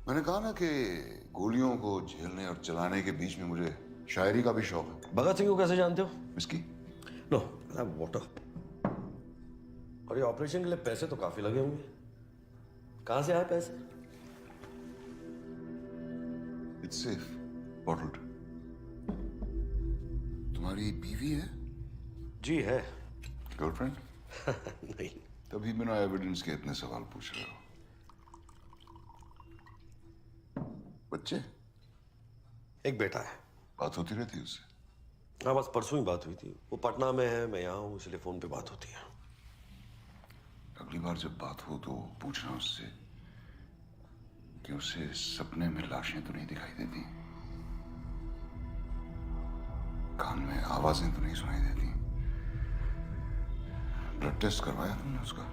मैंने कहा ना कि गोलियों को झेलने और चलाने के बीच में मुझे शायरी का भी शौक है। भगत सिंह को कैसे जानते हो? विस्की? No, water. और ये ऑपरेशन के लिए पैसे तो काफी लगे होंगे, कहां से आए पैसे? It's safe, bottled. तुम्हारी बीवी है? जी है। गर्लफ्रेंड? नहीं। तभी बिना एविडेंस के इतने सवाल पूछ रहे हो। बच्चे? एक बेटा है। बात होती रहती है उससे? हाँ, बस परसों ही बात हुई थी। वो पटना में है, मैं यहाँ हूँ, इसलिए फोन पे बात होती है। अगली बार जब बात हो तो पूछना उससे कि उसे सपने में लाशें तो नहीं दिखाई देती, कान में आवाजें तो नहीं सुनाई देती। ब्लड टेस्ट करवाया तुमने उसका?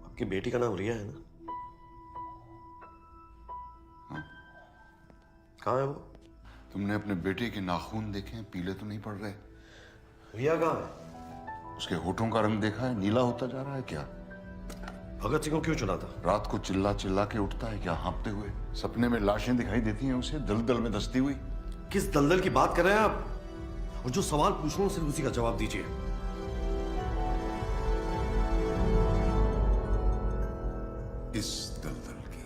आपकी बेटी का नाम रिया है ना? हाँ? कहाँ है वो? तुमने अपने बेटे के नाखून देखे हैं? पीले तो नहीं पड़ रहे? रिया कहाँ है? उसके होठों का रंग देखा है? नीला होता जा रहा है क्या? भगत सिंह को क्यों चुना था? रात को चिल्ला चिल्ला के उठता है क्या हाँपते हुए? सपने में लाशें दिखाई देती हैं उसे दलदल में धंसती हुई? किस दलदल की बात कर रहे हैं आप? और जो सवाल पूछ रहा हूं सिर्फ उसी का जवाब दीजिए। इस दलदल की।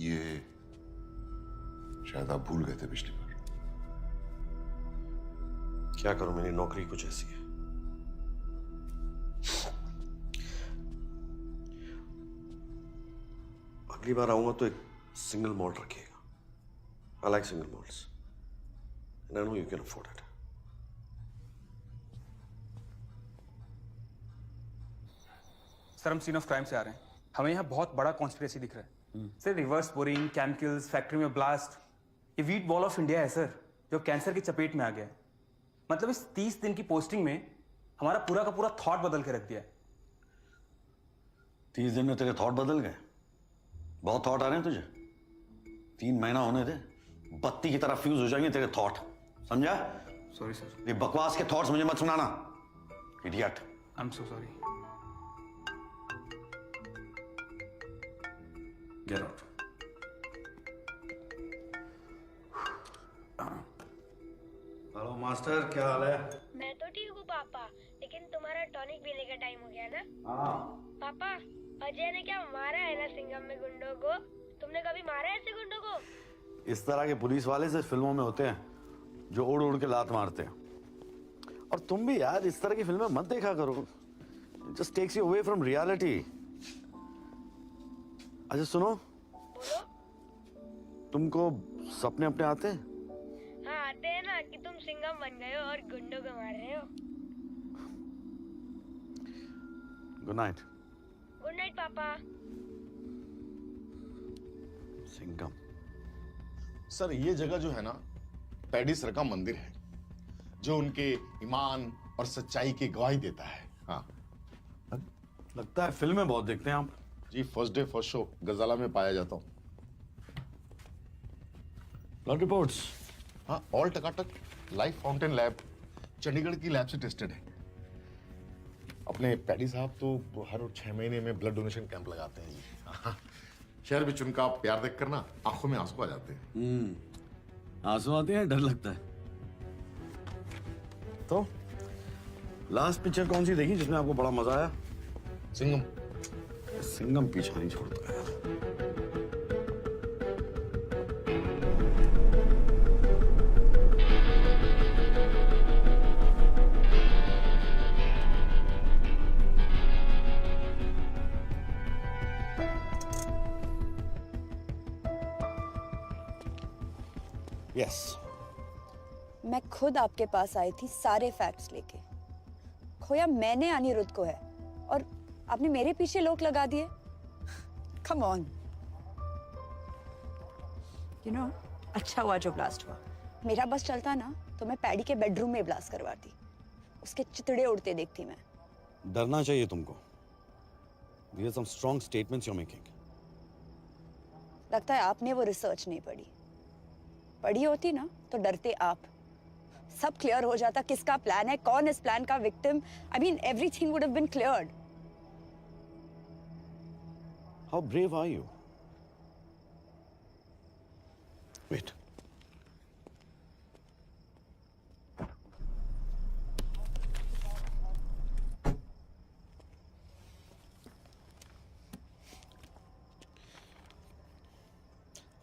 ये शायद आप भूल गए थे पिछली बार। क्या करूं, मेरी नौकरी कुछ ऐसी है। अगली बार आऊंगा तो एक सिंगल मॉल्ट रखिएगा। I like single malts and I know you can afford it. Sir, हम सीन ऑफ क्राइम से आ रहे हैं। हमें यहाँ बहुत बड़ा कॉन्स्पिरेसी दिख रहा है। Sir, reverse boring, chemicals, factory में ब्लास्ट, ये वीट बॉल ऑफ इंडिया है सर, जो कैंसर की चपेट में आ गया है। मतलब इस 30 दिन की पोस्टिंग में हमारा पूरा का पूरा थॉट बदल के रख दिया है। 30 दिन में तेरे थॉट बदल गए? बहुत थॉट आ रहे हैं तुझे। 3 महीना होने दे, बत्ती की तरह फ्यूज हो जाएंगे तेरे थॉट, समझा? Sorry sir. ये बकवास के थॉट्स मुझे मत सुनाना, idiot. I am so sorry. Get out. Hello master, क्या हाल है? मैं तो ठीक हूँ पापा, लेकिन तुम्हारा टॉनिक पीने का टाइम हो गया ना? हाँ। पापा, अजय ने क्या मारा है ना सिंघम में गुंडों को? तुमने कभी मारा है ऐसे गुंडों को? इस तरह के पुलिस वाले सिर्फ फिल्मों में होते हैं, जो उड़ उड़ के लात मारते हैं। और तुम भी यार इस तरह की फिल्में मत देखा करो, just takes you away from reality. अच्छा सुनो, तुमको सपने अपने आते हैं? हाँ आते हैं ना, कि तुम सिंघम बन गए हो और गुंडों को मार रहे हो। Good night. गुड नाइट पापा। सिंघम। सर ये जगह जो है ना, पैडी सर का मंदिर है, जो उनके ईमान और सच्चाई की गवाही देता है। हाँ, लगता है फिल्में बहुत देखते हैं आप। जी, फर्स्ट डे फर्स्ट शो गजाला में पाया जाता हूँ। Blood reports? हाँ, ऑल टकाटक। लाइफ फाउंटेन लैब चंडीगढ़ की लैब से टेस्टेड है। अपने पैडी साहब तो हर 6 महीने में ब्लड डोनेशन कैंप लगाते हैं जी। शहर में उनका प्यार देखकर ना आंखों में आंसू आ जाते हैं। आंसू आते हैं, डर लगता है। तो लास्ट पिक्चर कौन सी देखी जिसमें आपको बड़ा मजा आया? सिंघम। सिंघम पीछा नहीं छोड़ता यार। यस, मैं खुद आपके पास आई थी सारे फैक्ट्स लेके। खोया मैंने अनिरुद्ध को है और आपने मेरे पीछे लोग लगा दिए। Come on. यू नो, अच्छा हुआ जो ब्लास्ट हुआ। मेरा बस चलता ना तो मैं पैडी के बेडरूम में ब्लास्ट करवाती, उसके चितड़े उड़ते देखती मैं। डरना चाहिए तुमको। These are some strong statements you're making. लगता है आपने वो रिसर्च नहीं पढ़ी। पढ़ी होती ना तो डरते आप। सब क्लियर हो जाता, किसका प्लान है, कौन इस प्लान का victim. I mean everything would have been cleared. How brave are you? Wait,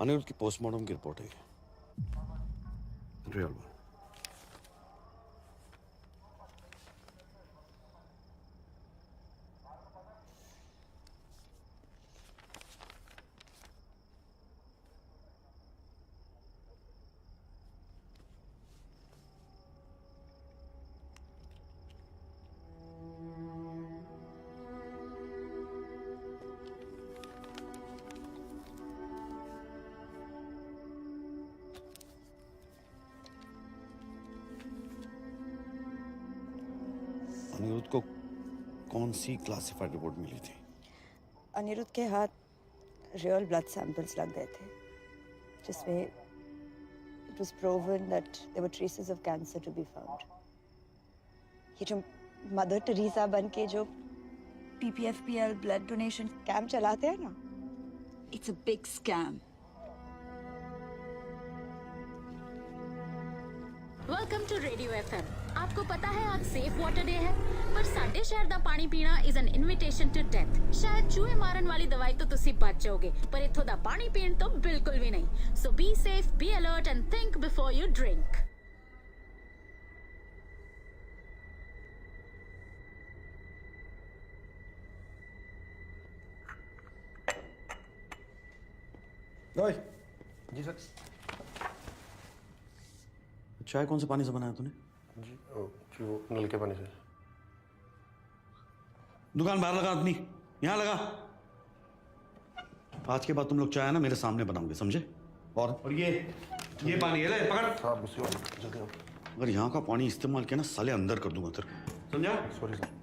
Anirudh की पोस्टमार्टम की रिपोर्ट है रियल। अनिरुद्ध को कौन सी क्लासिफाइड रिपोर्ट मिली थी? अनिरुद्ध के हाथ रियल ब्लड सैंपल्स लग गए थे, जिसमें it was proven that there were traces of cancer to be found. ये जो मदर टेरेसा बन के जो PPFPL ब्लड डोनेशन कैंप चलाते हैं ना, it's a big scam. Welcome to radio FM। आपको पता है आज सेफ वाटर डे है, पर साडे शहर दा पानी पीना is an invitation to death. शायद चूहे मारन वाली दवाई तो तुसी बच जाओगे, पर इथों दा पानी पीण तो बिल्कुल भी नहीं। So be safe, be alert and think before you drink. जी सर। चाय कौन से पानी से बनाया तूने? जी वो नल के पानी से। दुकान बाहर लगा आदमी, यहाँ लगा। आज के बाद तुम लोग चाय ना मेरे सामने बनाओगे, समझे? और ये पानी है, ले पकड़। अगर यहाँ का पानी इस्तेमाल किया ना साले अंदर कर दूंगा तेरे, समझा? Sorry sir.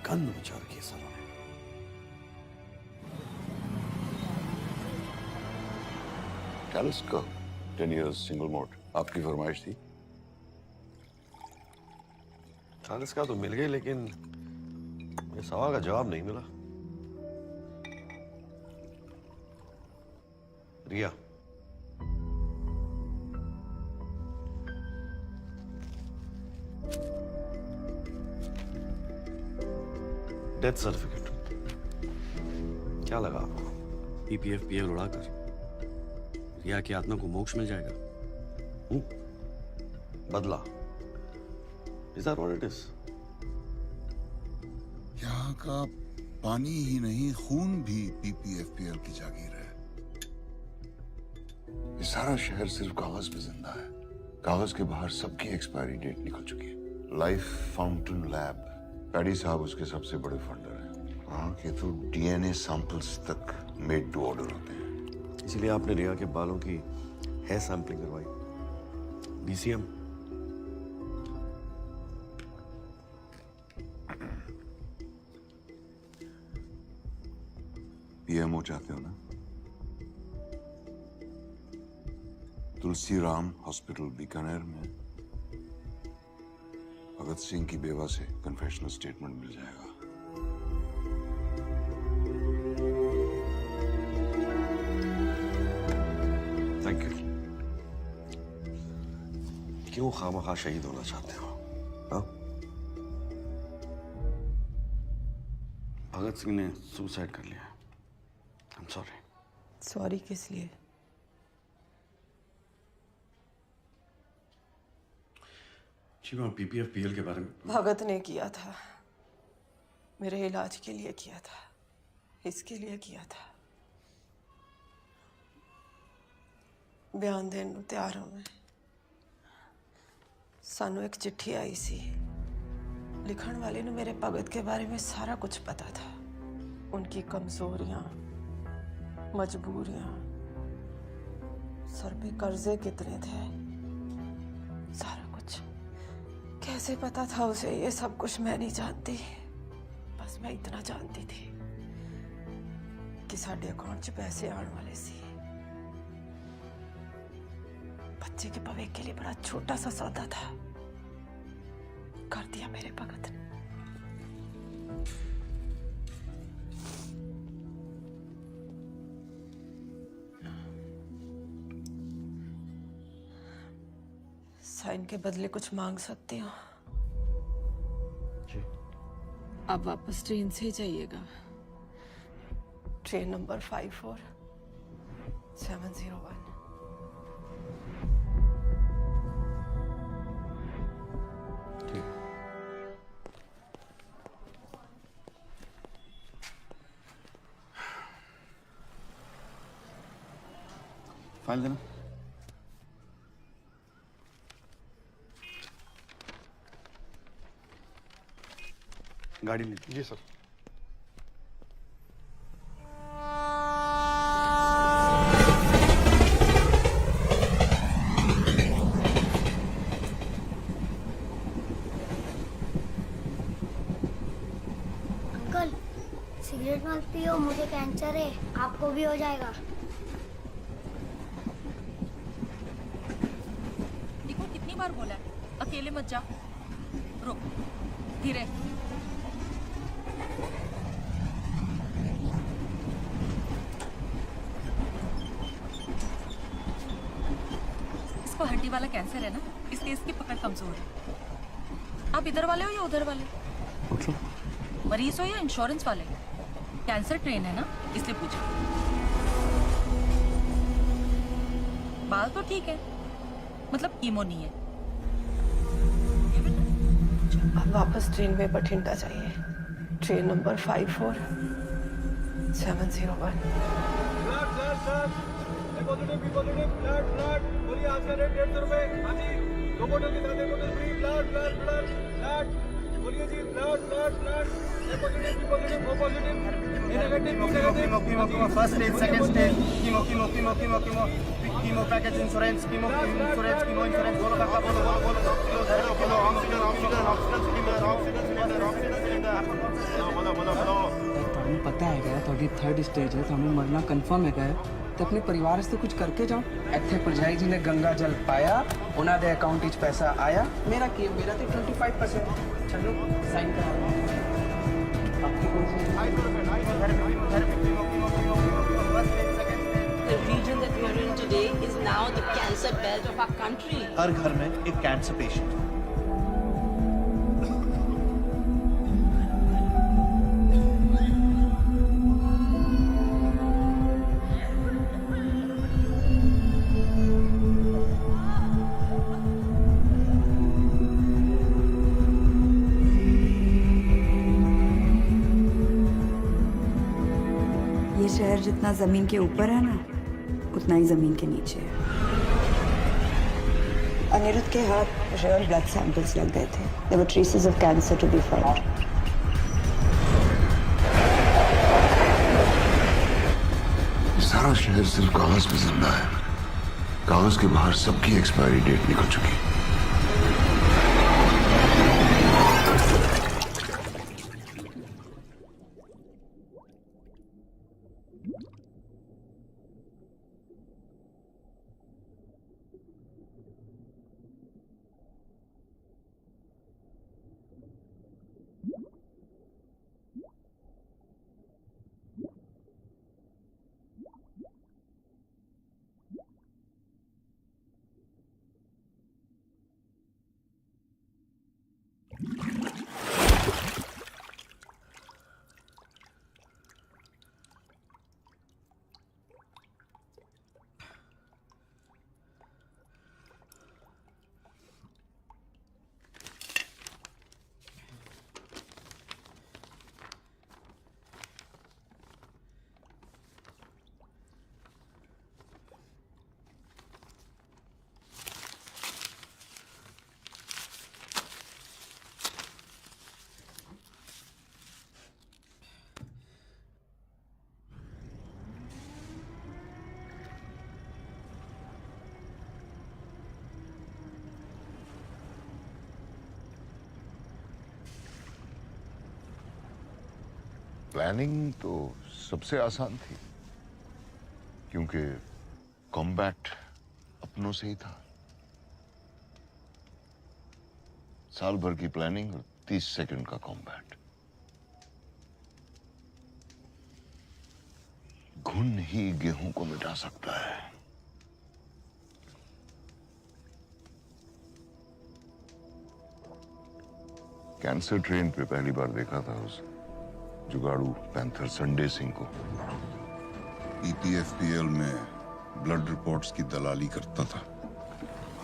गंद मचा रखी है सालों ने। कैलिस का 10 years सिंगल मोड आपकी फरमाइश थी? कैलिस का तो मिल गई, लेकिन मेरे सवाल का जवाब नहीं मिला। रिया, डेथ सर्टिफिकेट क्या लगा आपको? PPFPL उड़ाकर रिया की आत्मा को मोक्ष मिल जाएगा। बदला, is that what it is? यहाँ का पानी ही नहीं, खून भी PPFPL की जागीर है। ये सारा शहर सिर्फ कागज पे जिंदा है। कागज के बाहर सबकी एक्सपायरी डेट निकल चुकी है। लाइफ फाउंटेन लैब, पैडी साहब उसके सबसे बड़े फंडर हैं। वहाँ के तो DNA सैंपल्स तक मेड टू ऑर्डर होते हैं। इसीलिए आपने रिया के बालों की हेयर सैंपलिंग करवाई। DCM PMO चाहते हो ना? तुलसी राम हॉस्पिटल बीकानेर में भगत सिंह की बेवा से कन्फेशनल स्टेटमेंट मिल जाएगा। Thank you. क्यों खामखा शहीद होना चाहते हो? हाँ? भगत सिंह ने सुसाइड कर लिया। I'm sorry। सॉरी किस लिए? शिवा, PPFPL के बारे में भगत ने किया था, मेरे इलाज के लिए किया था, इसके लिए किया था। बयान देने ਨੂੰ ਤਿਆਰ ਹਾਂ ਮੈਂ। ਸਾਨੂੰ एक चिट्ठी आई सी, लिखण वाले ने मेरे भगत के बारे में सारा कुछ पता था। उनकी कमजोरियां, मजबूरियां, सर पे कर्जे कितने थे, सारा कुछ। कैसे पता था उसे ये सब कुछ मैं नहीं जानती। बस बस मैं इतना जानती थी कि साडे अकाउंट च पैसे आने वाले सी। बच्चे के भविष्य के लिए बड़ा छोटा सा सौदा था, कर दिया मेरे भगत ने। साइन के बदले कुछ मांग सकती हूँ? आप वापस ट्रेन से ही जाइएगा, ट्रेन नंबर 54701। फाइल देना। गाड़ी ले। जी सर। अंकल सिगरेट मत पियो, मुझे कैंसर है, आपको भी हो जाएगा। देखो कितनी बार बोला है, अकेले मत जा। रुक, धीरे। इसको हड्डी वाला कैंसर है ना, इसलिए इसकी पकड़ कमजोर है। आप इधर वाले हो या उधर वाले? मरीज हो या इंश्योरेंस वाले? कैंसर ट्रेन है ना, इसलिए पूछा। बाल तो ठीक है, मतलब कीमो नहीं है। अब वापस ट्रेन में बठिंडा जाइए, ट्रेन नंबर 54701। बोलिए आज का रेट 150 रुपए। हाँ जी, 2 बोतल के साथ 1 बोतल free. Blood blood blood blood. बोलिए जी, blood blood blood. A positive, B positive, O positive, A negative, B negative. Chemo first stage, second stage, chemo chemo chemo chemo chemo chemo package insurance, chemo insurance, chemo insurance. बोलो करता, बोलो बोलो बोलो। Kilo kilo oxygen oxygen oxygen cylinder oxygen cylinder oxygen cylinder. बोलो बोलो बोलो। ਤੁਹਾਨੂੰ ਪਤਾ ਹੈਗਾ ਤੁਹਾਡੀ 3rd ਸਟੇਜ ਹੈ, ਤੁਹਾਨੂੰ ਮਰਨਾ ਕਨਫਰਮ ਹੈਗਾ ਤੇ ਆਪਣੇ ਪਰਿਵਾਰ ਵਾਸਤੇ ਕੁਝ ਕਰਕੇ ਜਾਓ। ਇੱਥੇ ਭਰਜਾਈ ਜੀ ਨੇ ਗੰਗਾ ਜਲ ਪਾਇਆ, ਉਹਨਾਂ ਦੇ ਅਕਾਊਂਟ ਵਿੱਚ ਪੈਸਾ ਆਇਆ। ਮੇਰਾ ਕੀ ਹੈ, ਮੇਰਾ ਤੇ 25%। ਚਲੋ ਸਾਈਨ ਕਰਾ ਲਓ। The region that we are in today is now the cancer belt of our country. हर घर में एक कैंसर पेशेंट। ये शहर जितना जमीन के ऊपर है ना, उतना ही जमीन के नीचे है। अनिरुद्ध के हाथ रियल ब्लड सैंपल्स लग गए थे। There were traces of cancer to be found. सारा शहर सिर्फ कागज पे जिंदा है, कागज के बाहर सबकी एक्सपायरी डेट निकल चुकी है। प्लानिंग तो सबसे आसान थी, क्योंकि कॉम्बैट अपनों से ही था। साल भर की प्लानिंग और 30 सेकंड का कॉम्बैट। घुन ही गेहूं को मिटा सकता है। कैंसर ट्रेन पे पहली बार देखा था उस जुगाड़ू पैंथर संडे सिंह को। EPFPL में ब्लड रिपोर्ट्स की दलाली करता था।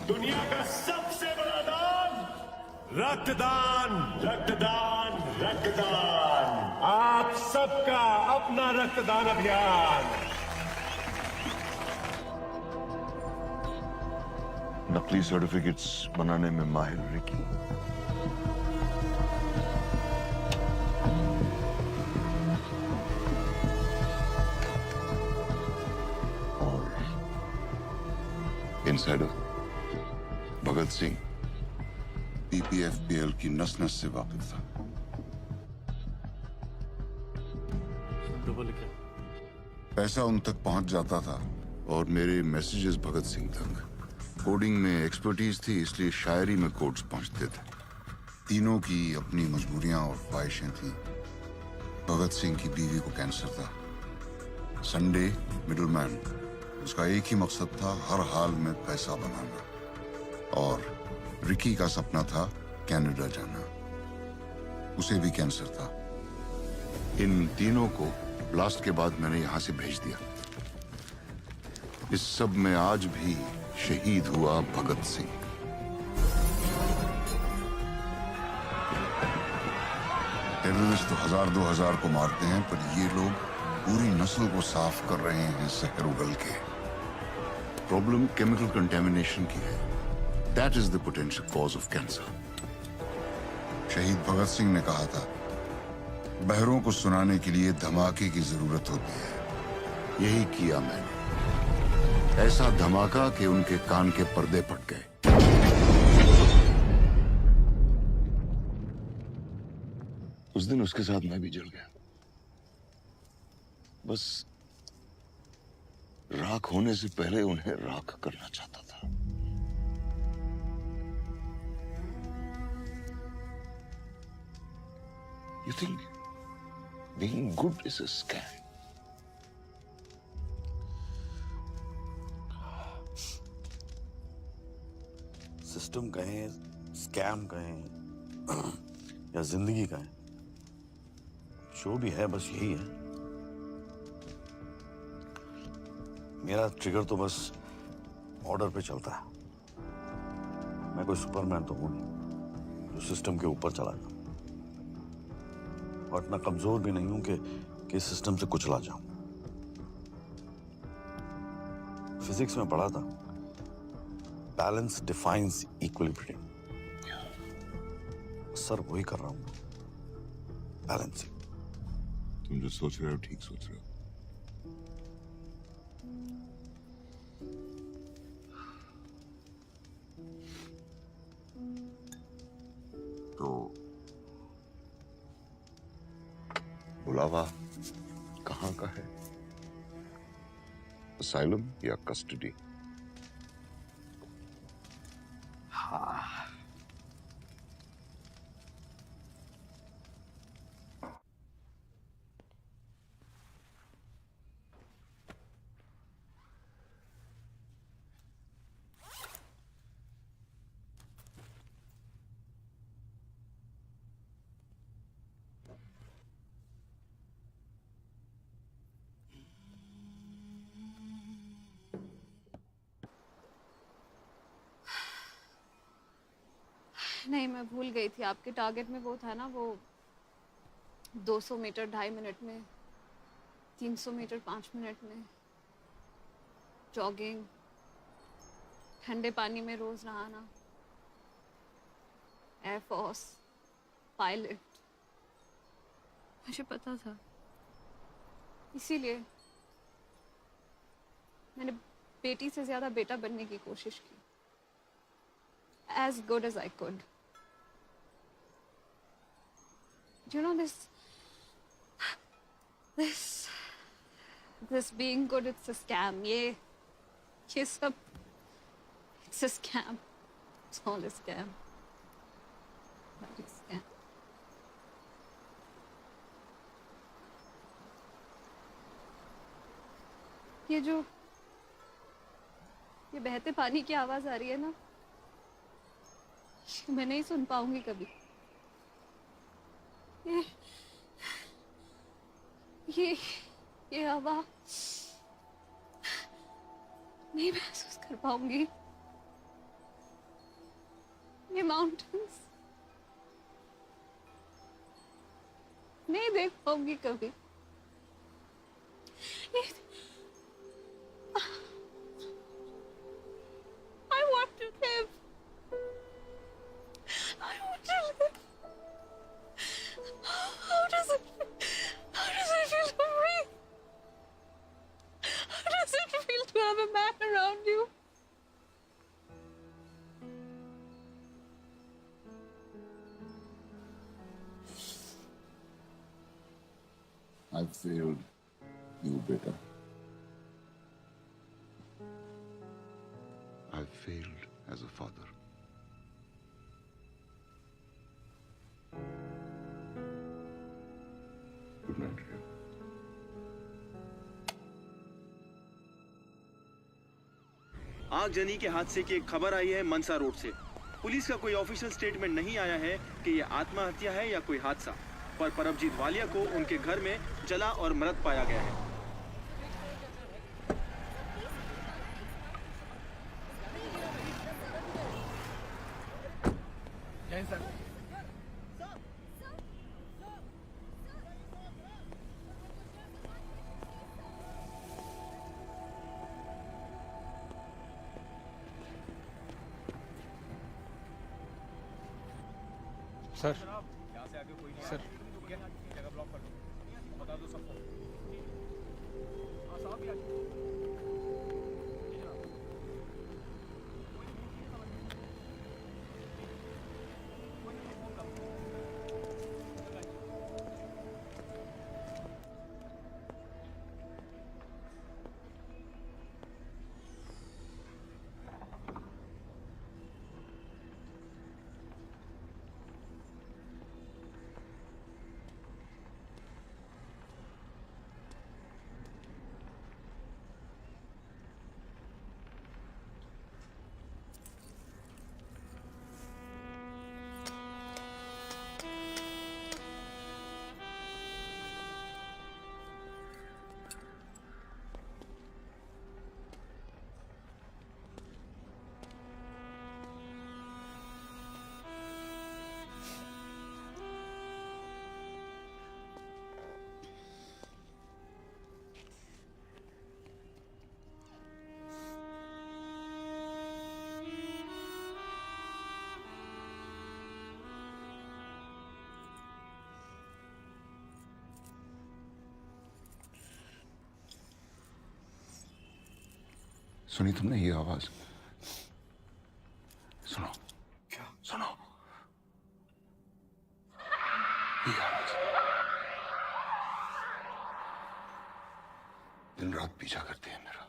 दुनिया का सबसे बड़ा दान, रक्तदान, रक्तदान, रक्तदान। आप सबका अपना रक्तदान अभियान। नकली सर्टिफिकेट्स बनाने में माहिर Ricky. Insider Bhagat Singh PPFPL की नस नस से वाकिफ था। पैसा उन तक पहुंच जाता था और मेरे मैसेजेस भगत सिंह तक। कोडिंग में एक्सपर्टीज थी, इसलिए शायरी में कोड्स पहुंचते थे। तीनों की अपनी मजबूरियां और ख्वाहिशें थी। भगत सिंह की बीवी को कैंसर था। संडे मिडलमैन, उसका एक ही मकसद था, हर हाल में पैसा बनाना। और रिकी का सपना था कनाडा जाना, उसे भी कैंसर था। इन तीनों को ब्लास्ट के बाद मैंने यहां से भेज दिया। इस सब में आज भी शहीद हुआ भगत सिंह। टेररिस्ट तो 1000-2000 को मारते हैं, पर ये लोग पूरी नस्ल को साफ कर रहे हैं जहर उगल के। प्रॉब्लम केमिकल कंटेमिनेशन की है। That is the potential cause of cancer. शहीद भगत सिंह ने कहा था, बहरों को सुनाने के लिए धमाके की जरूरत होती है। यही किया मैंने। ऐसा धमाका कि उनके कान के पर्दे फट गए। उस दिन उसके साथ मैं भी जल गया। बस राख होने से पहले उन्हें राख करना चाहता था। You think being good is a scam? System कहें, स्कैम कहें या जिंदगी कहें, जो भी है बस यही है। मेरा ट्रिगर तो बस ऑर्डर पे चलता है। मैं कोई सुपरमैन तो हूं नहीं जो सिस्टम के ऊपर चला जाऊं, और इतना कमजोर भी नहीं हूं कि सिस्टम से कुचला जाऊं। फिजिक्स में पढ़ा था, बैलेंस डिफाइंस इक्विलिब्रियम। सर वही कर रहा हूं, बैलेंसिंग। तुम जो सोच रहे हो ठीक सोच रहे हो। तो बुलावा कहाँ का है? असाइलम या कस्टडी? हाँ, नहीं, मैं भूल गई थी। आपके टारगेट में वो था ना, वो 200 मीटर 2.5 मिनट में, 300 मीटर 5 मिनट में, जॉगिंग, ठंडे पानी में रोज नहाना, एयरफोर्स, पायलट। मुझे पता था, इसीलिए मैंने बेटी से ज्यादा बेटा बनने की कोशिश की, as good as I could. Do you know this This being good, it's a scam. ये सब, it's a scam. It's all a scam. Bloody scam. ये बहते पानी की आवाज आ रही है ना, मैं नहीं सुन पाऊंगी कभी। ये आवाज नहीं महसूस कर पाऊंगी। ये माउंटेन्स नहीं देख पाऊंगी कभी। I want to live. I want to live. How does it feel to breathe? How does it feel to have a man around you? I failed you, beta. I failed as a father. Good night, Ria. आगजनी के हादसे की एक खबर आई है मनसा road से। Police का कोई ऑफिशियल स्टेटमेंट नहीं आया है कि ये आत्महत्या है या कोई हादसा, पर परमजीत वालिया को उनके घर में जला और मृत पाया गया है। सर, यहाँ से आगे कोई नहीं सर, ठीक है, जगह ब्लॉक कर दो, बता दो सबको। हाँ साहब, सुनी तुमने ये आवाज? सुनो। क्या? सुनो। ये आवाज दिन रात पीछा करती है मेरा,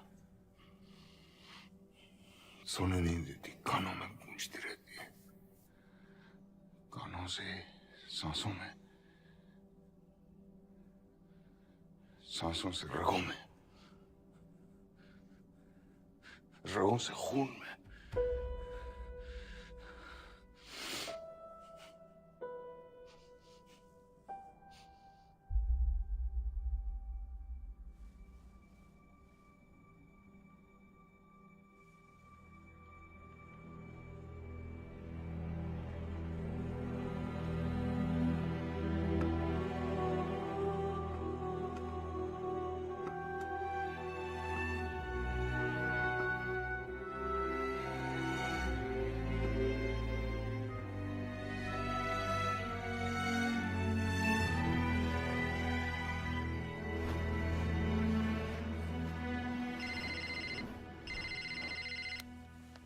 सोने नहीं देती, कानों में गूंजती रहती है, कानों से सांसों में, सांसों से रगों में, रगों से खून में।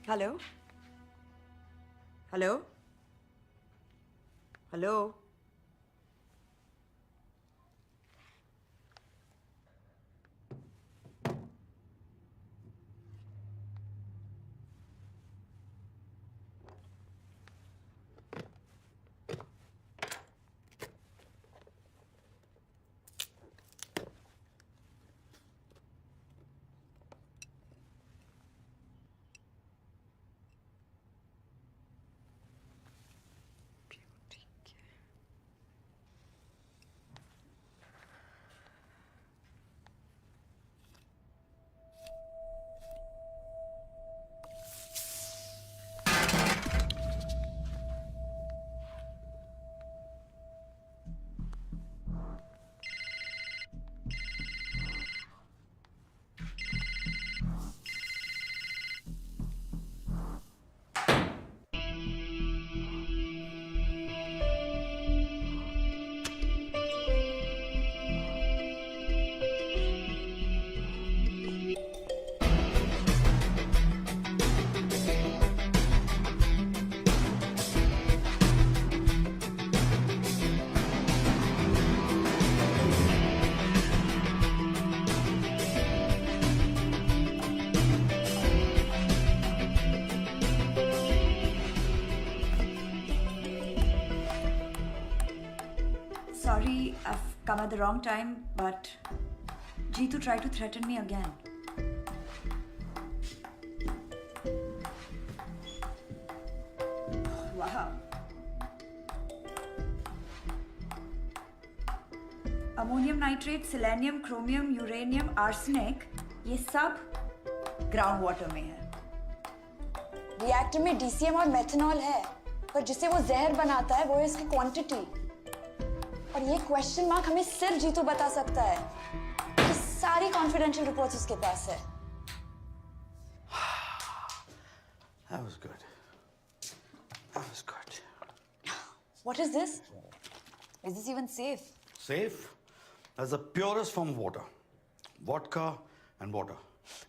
Hello hello hello come at the wrong time, but Jeetu tried to threaten me again. Wow. Ammonium nitrate, selenium, chromium, uranium, arsenic, ये सब ग्राउंड वाटर में है। रिएक्टर में डीसीएम और मेथनॉल है, पर जिसे वो जहर बनाता है वो है इसकी क्वांटिटी। और ये क्वेश्चन मार्क हमें सिर्फ जीतू बता सकता है कि सारी कॉन्फिडेंशियल रिपोर्ट्स उसके पास है। That was good. That was good. What is this? Is this even safe? Safe as the purest form of water. Vodka and water.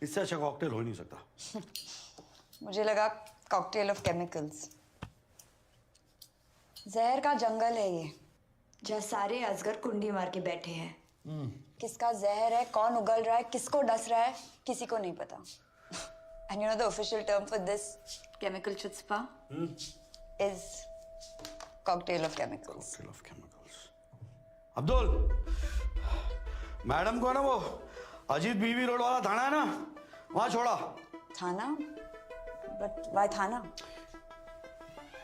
इससे अच्छा कॉकटेल हो ही नहीं सकता। मुझे लगा कॉकटेल ऑफ केमिकल्स। जहर का जंगल है ये, जहाँ सारे अजगर कुंडी मार के बैठे हैं। किसका जहर है, कौन उगल रहा है, किसको डस रहा है, किसी को नहीं पता। And you know the official term for this chemical chutzpah is cocktail of chemicals. Cocktail of chemicals. Abdul, madam को है ना वो अजीत बीवी रोड वाला थाना है ना, वहां छोड़ा। थाना? But why थाना?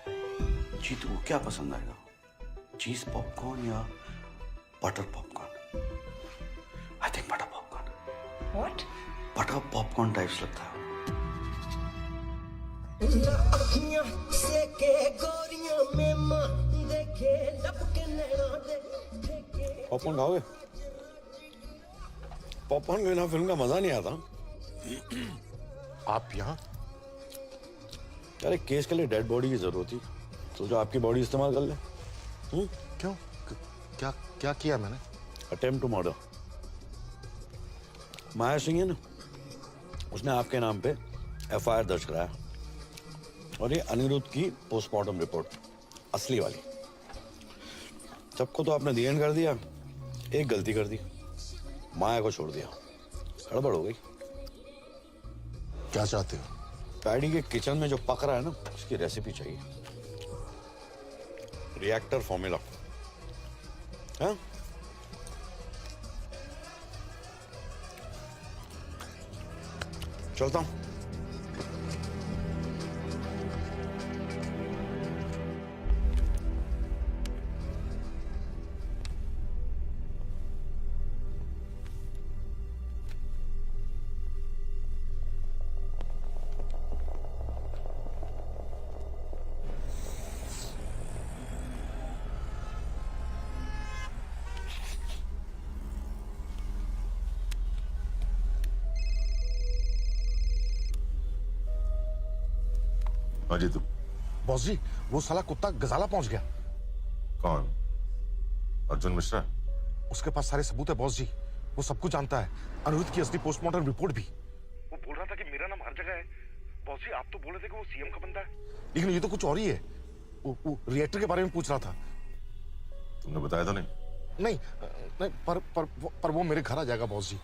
जीतू को क्या पसंद आएगा, चीज पॉपकॉर्न या butter popcorn? I think butter popcorn. What? Butter popcorn types लगता है। पॉपकॉर्न खाओगे? पॉपकॉर्न के बिना फिल्म का मजा नहीं आता। आप यहाँ? यार एक केस के लिए डेड बॉडी की जरूरत थी, तो जो आपकी बॉडी इस्तेमाल कर ले। क्यों? क्या क्या किया मैंने? Attempt to murder. Maya Singh है ना, उसने आपके नाम पे एफआईआर दर्ज कराया, और ये अनिरुद्ध की पोस्टमार्टम रिपोर्ट असली वाली। सबको तो आपने दी कर दिया, एक गलती कर दी, माया को छोड़ दिया। गड़बड़ हो गई। क्या चाहते हो? पैडी के किचन में जो पक रहा है ना, उसकी रेसिपी चाहिए। Reactor formula. हाँ? चलता हूं। जीतू। बॉस जी, वो साला कुत्ता गजाला पहुंच गया। कौन? अर्जुन मिश्रा? उसके पास सारे सबूत है बॉस जी, वो सब कुछ जानता है, अनिरुद्ध की असली पोस्टमार्टम रिपोर्ट भी। वो बोल रहा था कि मेरा नाम हर जगह है। बॉस जी, आप तो बोल रहे थे कि वो सीएम का बंदा है, लेकिन ये तो कुछ और ही है। वो रिएक्टर के बारे में पूछ रहा था। तुमने बताया तो नहीं? नहीं, पर वो मेरे घर आ जाएगा बॉस जी।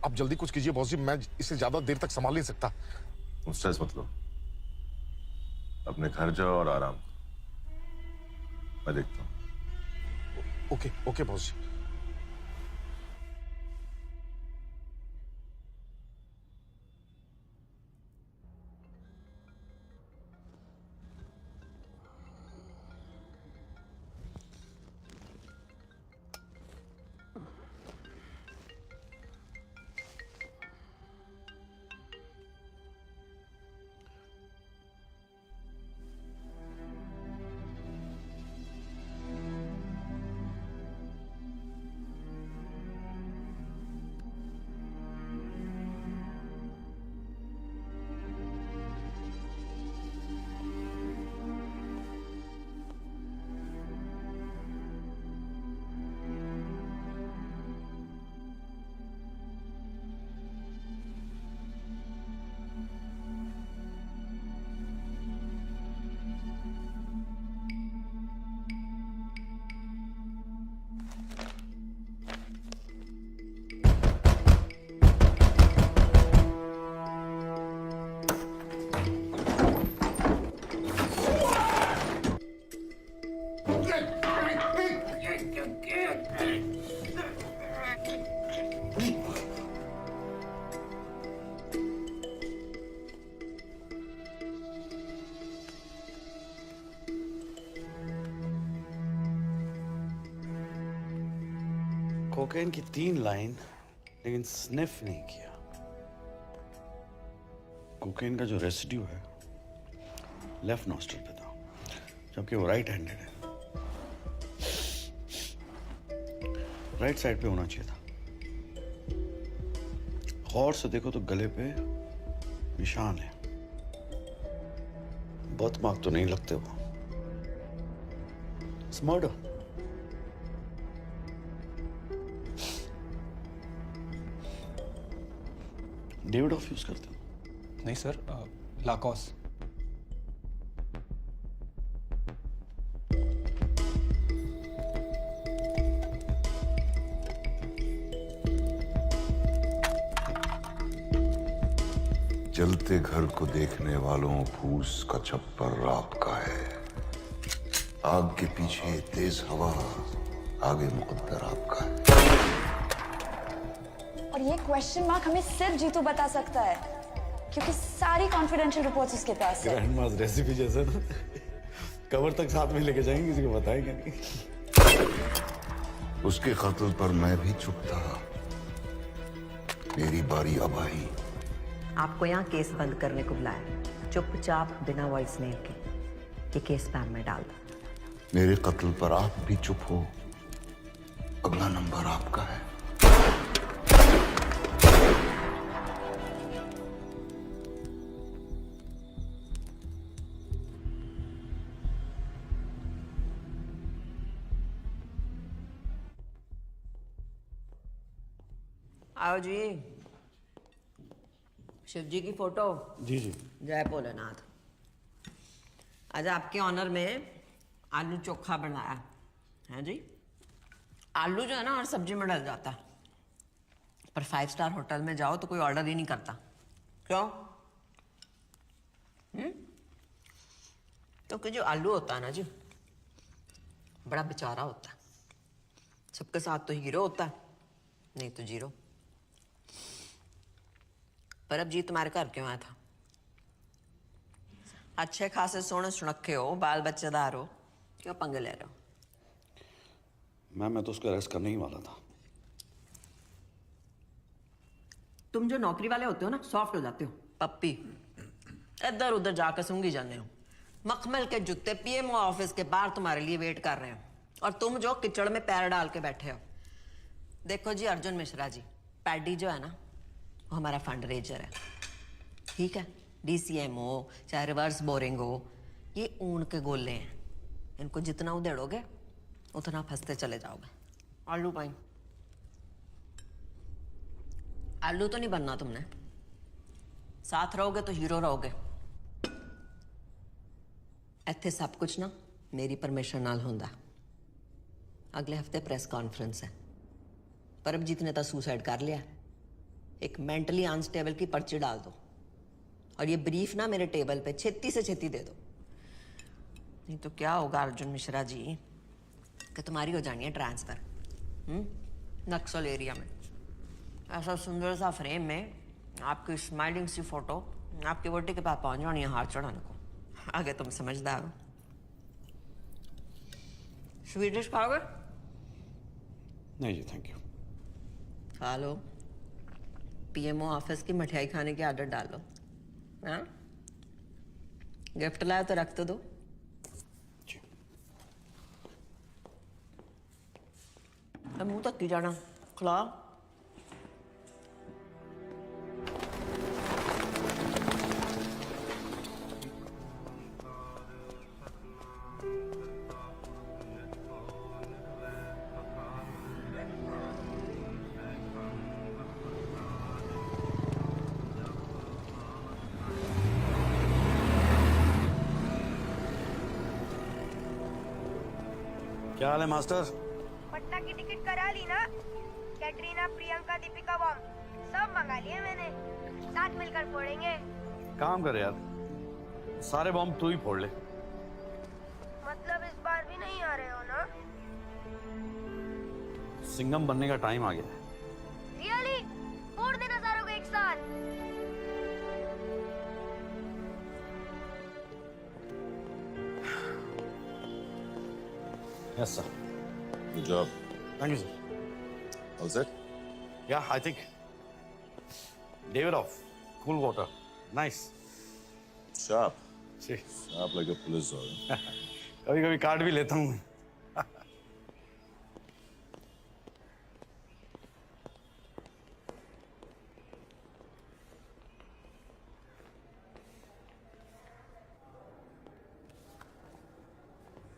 आप जल्दी कुछ कीजिए बॉस जी, मैं इसे ज्यादा देर तक संभाल नहीं सकता। तुम स्ट्रेस मत लो, अपने घर जाओ और आराम करो, मैं देखता हूं। ओके बॉस जी। कोकेन की 3 लाइन, लेकिन स्निफ नहीं किया। कोकेन का जो रेसिड्यू है लेफ्ट नॉस्ट्रल पे था, जबकि वो राइट हैंडेड है। राइट साइड पे होना चाहिए था। गौर से देखो तो गले पे निशान है। बर्थ मार्क तो नहीं लगते वो। It's murder. David of use करते हो? नहीं सर, लाकॉस। जलते घर को देखने वालों फूस का छप्पर आपका है। आग के पीछे तेज हवा, आगे मुकद्दर आपका है। और ये क्वेश्चन मार्क हमें सिर्फ जीतू बता सकता है, क्योंकि सारी कॉन्फिडेंशियल रिपोर्ट्स उसके पास है। ग्रैंड मास रेसिपी जैसा ना, कवर तक साथ में लेके जाएंगे, किसी को बताएंगे नहीं। उसके कत्ल पर मैं भी चुप था। मेरी बारी अब आई। आपको यहाँ केस बंद करने को बुलाया, चुपचाप बिना वॉइस मेल के ये केस स्पैम में डाल दो। मेरे कत्ल पर आप भी चुप हो, अगला नंबर आपका है। आओ जी। शिव जी की फोटो। जी जी। जय भोलेनाथ। आज आपके ऑनर में आलू चोखा बनाया है जी। आलू जो है ना हर सब्जी में डल जाता है, पर 5 स्टार होटल में जाओ तो कोई ऑर्डर ही नहीं करता। क्यों? क्योंकि जो आलू होता है ना जी, बड़ा बेचारा होता है। सबके साथ तो हीरो होता है, नहीं तो जीरो। पर अब जी तुम्हारे घर क्यों आया था? अच्छे खासे सोने सुनखे हो, बाल बच्चेदार हो, क्यों पंगे ले रहे हो? मैं तो उसको अरेस्ट करने ही वाला था। तुम जो नौकरी वाले होते हो ना, सॉफ्ट हो जाते हो, पप्पी। इधर उधर जाकर सूंघी जाने हो। मखमल के जूते पीएमओ ऑफिस के बाहर तुम्हारे लिए वेट कर रहे हो, और तुम जो कीचड़ में पैर डाल के बैठे हो। देखो जी अर्जुन मिश्रा जी, पैडी जो है ना, वो हमारा फंड रेजर है, ठीक है? DCM हो चाहे रिवर्स बोरिंग हो, ये ऊन के गोले हैं। इनको जितना उधेड़ोगे उतना फंसते चले जाओगे। आलू पाई। आलू तो नहीं बनना तुमने, साथ रहोगे तो हीरो रहोगे। इत्थे सब कुछ ना मेरी परमिशन नाल होंदा। अगले हफ्ते प्रेस कॉन्फ्रेंस है। परमजीत ने तो सुसाइड कर लिया। एक मेंटली अनस्टेबल की पर्ची डाल दो, और ये ब्रीफ ना मेरे टेबल पे छेती से छेती दे दो। नहीं तो क्या होगा अर्जुन मिश्रा जी, कि तुम्हारी हो जानी है ट्रांसफर नक्सल एरिया में। ऐसा सुंदर सा फ्रेम में आपकी स्माइलिंग सी फोटो आपकी वोटी के पास पहुंच जानी है हाथ चढ़ाने को। आगे तुम समझदार हो। स्वीडिश खाओगे? नहीं जी थैंक यू। खा लो। PMO ऑफिस की मिठाई खाने की आदत डाल लो। हाँ? गिफ्ट लाया तो रख तो दो। अब मुंह तक की जाना, खिला। क्या हाल है मास्टर? पटना की टिकट करा ली ना? कैटरीना, प्रियंका, दीपिका बॉम्ब सब मंगा लिए मैंने। साथ मिलकर फोड़ेंगे। काम कर यार, सारे बॉम्ब तू ही फोड़ ले। मतलब इस बार भी नहीं आ रहे हो ना? सिंघम बनने का टाइम आ गया है। रियली? साथ। Yes, sir. Good job. Thank you, sir. All set? Yeah, I think. Davidoff, cool water. Nice. Sharp. See. Sharp like a police officer. कभी कभी काट भी लेता हूँ।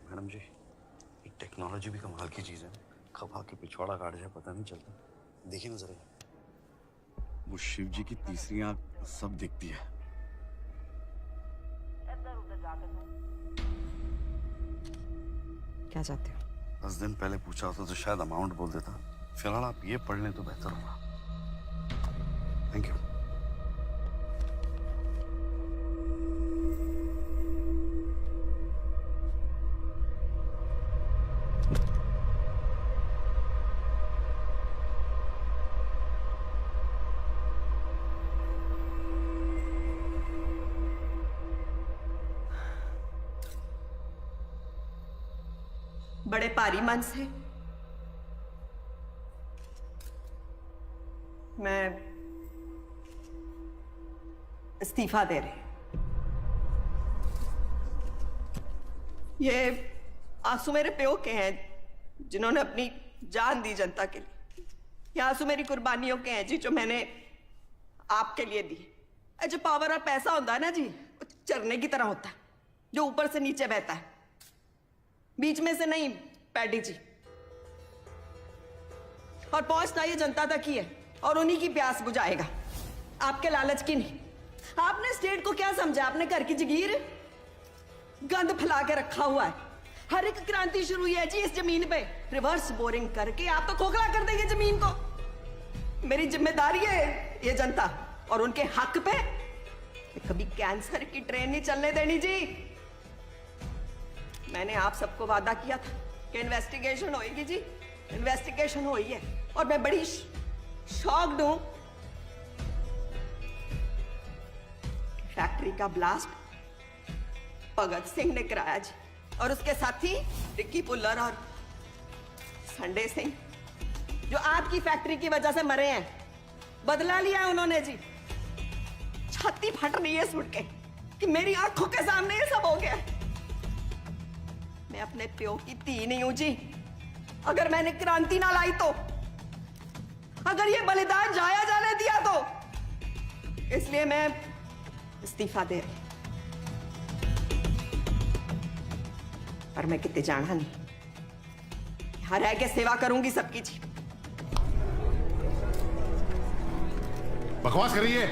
मैडम जी, ये टेक्नोलॉजी भी कमाल की चीज है। कब आके पिछवाड़ा काट जाए पता नहीं चलता। देखिए ना जरा, वो शिव जी की तीसरी आंख सब दिखती है। क्या चाहते हो? 10 दिन पहले पूछा होता तो शायद अमाउंट बोल देता। फिलहाल आप ये पढ़ लें तो बेहतर होगा। Thank you. बड़े भारी मन से मैं इस्तीफा दे रही। ये आंसू मेरे प्यो के हैं जिन्होंने अपनी जान दी जनता के लिए। ये आंसू मेरी कुर्बानियों के हैं जी, जो मैंने आपके लिए दी। जो पावर और पैसा होता है ना जी, वो चरने की तरह होता है जो ऊपर से नीचे बहता है, बीच में से नहीं। पैडी जी, और पहुंचना ये जनता तक ही है और उन्हीं की प्यास बुझाएगा, आपके लालच की नहीं। आपने स्टेट को क्या समझा? आपने घर की जगीर गंद फैला के रखा हुआ है। हर एक क्रांति शुरू हुई है जी इस जमीन पे। रिवर्स बोरिंग करके आप तो खोखला कर देंगे जमीन को। मेरी जिम्मेदारी है ये जनता और उनके हक पे कभी कैंसर की ट्रेन नहीं चलने देनी जी। मैंने आप सबको वादा किया था कि इन्वेस्टिगेशन होएगी जी। इन्वेस्टिगेशन हुई है और मैं बड़ी शॉक्ड हूं। फैक्ट्री का ब्लास्ट भगत सिंह ने कराया जी, और उसके साथी रिक्की पुल्लर और संडे सिंह, जो आपकी फैक्ट्री की वजह से मरे हैं। बदला लिया उन्होंने जी। छाती फट रही है सुन के कि मेरी आंखों के सामने ये सब हो गया। मैं अपने प्यो की धी नहीं हूं जी। अगर मैंने क्रांति ना लाई तो, अगर ये बलिदान जाया जाने दिया तो, इसलिए मैं इस्तीफा दे रही। पर मैं कितने जाना नहीं, यहां रह के सेवा करूंगी सबकी जी। बकवास कर रही है,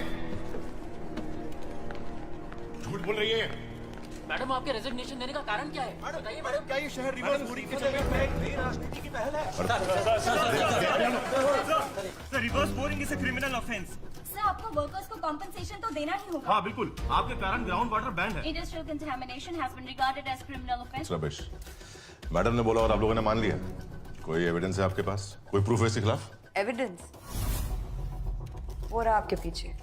झूठ बोल रही है। मैडम, आपके रेजिग्नेशन देने का कारण क्या है? बताइए मैडम। क्या ये शहर रिवर्स बोरिंग के चक्कर में नई राजनीति की पहल है? Sir, reverse boring is a criminal offence. Sir, आपको वर्कर्स को कॉम्पेंसेशन तो देना ही होगा। हाँ बिल्कुल, आपके कारण ग्राउंड वाटर बैंड है। Industrial contamination has been regarded as criminal offence. Ramesh, madam ने बोला और आप लोगों ने मान लिया। कोई एविडेंस है आपके पास? कोई प्रूफ है इसके खिलाफ? एविडेंस वो रहा आपके पीछे।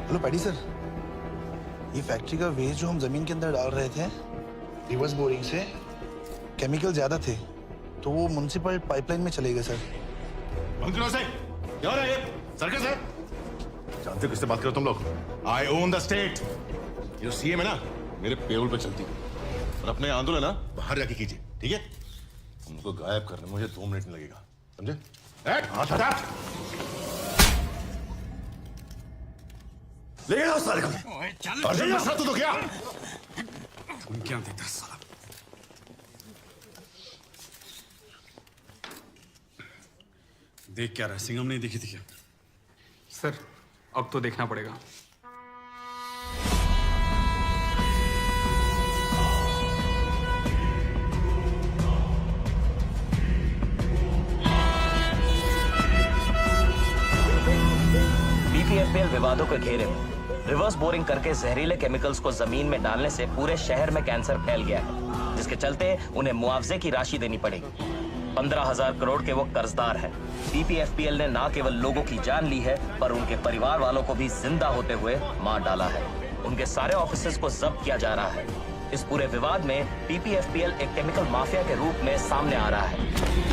हेलो पैडी सर, ये फैक्ट्री का वेस्ट जो हम जमीन के अंदर डाल रहे थे रिवर्स बोरिंग से, केमिकल ज्यादा थे तो वो म्युनिसिपल पाइपलाइन में चले गए सर। बंद करो से। क्या हो रहा है ये? सर्कस है? जानते हो किससे बात करो तुम लोग? आई ओन द स्टेट। ये जो सीएम है ना, मेरे पेरोल पे चलती है। और अपने आंदोलन ना बाहर जाके कीजिए, ठीक है? उनको गायब करने मुझे 2 मिनट नहीं लगेगा, समझे? हाथ हटा। ले आओ साले को। अर्जुन मसला तो क्या? तुम क्या देखता साला? देख क्या रहा है? सिंघम नहीं दिखी थी क्या? सर, अब तो देखना पड़ेगा। पीपीएफपीएल विवादों के घेरे में। रिवर्स बोरिंग करके जहरीले केमिकल्स को जमीन में डालने से पूरे शहर में कैंसर फैल गया है, जिसके चलते उन्हें मुआवजे की राशि देनी पड़ेगी। 15,000 करोड़ के वो कर्जदार हैं। पीपीएफपीएल ने न केवल लोगों की जान ली है, पर उनके परिवार वालों को भी जिंदा होते हुए मार डाला है। उनके सारे ऑफिसेज को जब्त किया जा रहा है। इस पूरे विवाद में पीपीएफपीएल एक केमिकल माफिया के रूप में सामने आ रहा है।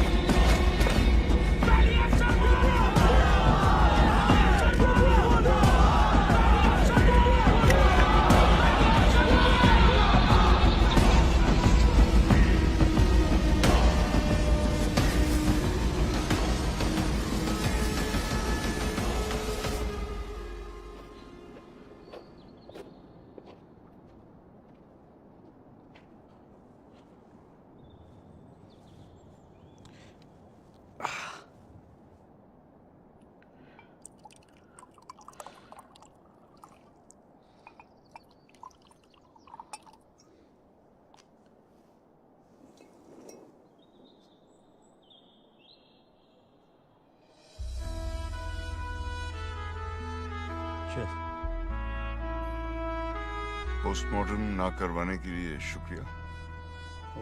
पोस्टमार्टम ना करवाने के लिए शुक्रिया।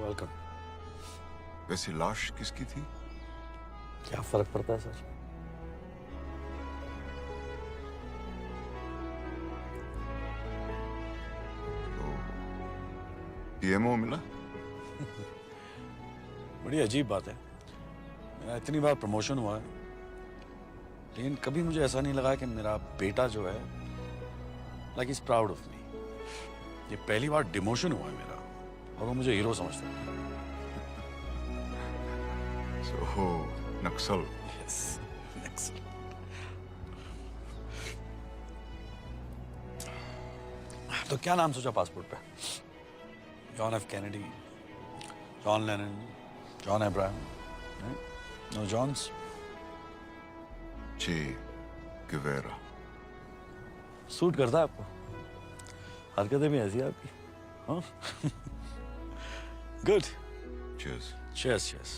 वेलकम। वैसे लाश किसकी थी? क्या फर्क पड़ता है सर? पीएमओ मिला? बड़ी अजीब बात है। मेरा इतनी बार प्रमोशन हुआ है, लेकिन कभी मुझे ऐसा नहीं लगा कि मेरा बेटा जो है like is proud of me. ये पहली बार डिमोशन हुआ है मेरा, और वो मुझे हीरो समझता है। So, नक्सल। Yes, नक्सल। तो क्या नाम सोचा पासपोर्ट पे? John F Kennedy, John Lennon, John Abraham? No Johns? Che Guevara. Suit करता है आपको? हरकतें भी ऐसी है आपकी, हाँ? Good. Cheers. Cheers, cheers.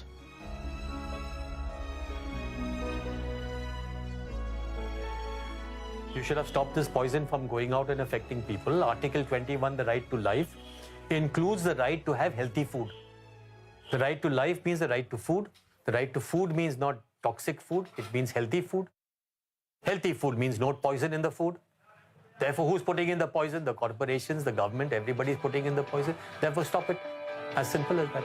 You should have stopped this poison from going out and affecting people. Article 21, the right to life, includes the right to have healthy food. The right to life means the right to food. The right to food means not toxic food. It means healthy food. Healthy food means no poison in the food. Therefore, who's putting in the poison? The corporations, the government, everybody's putting in the poison. Therefore, stop it. As simple as that.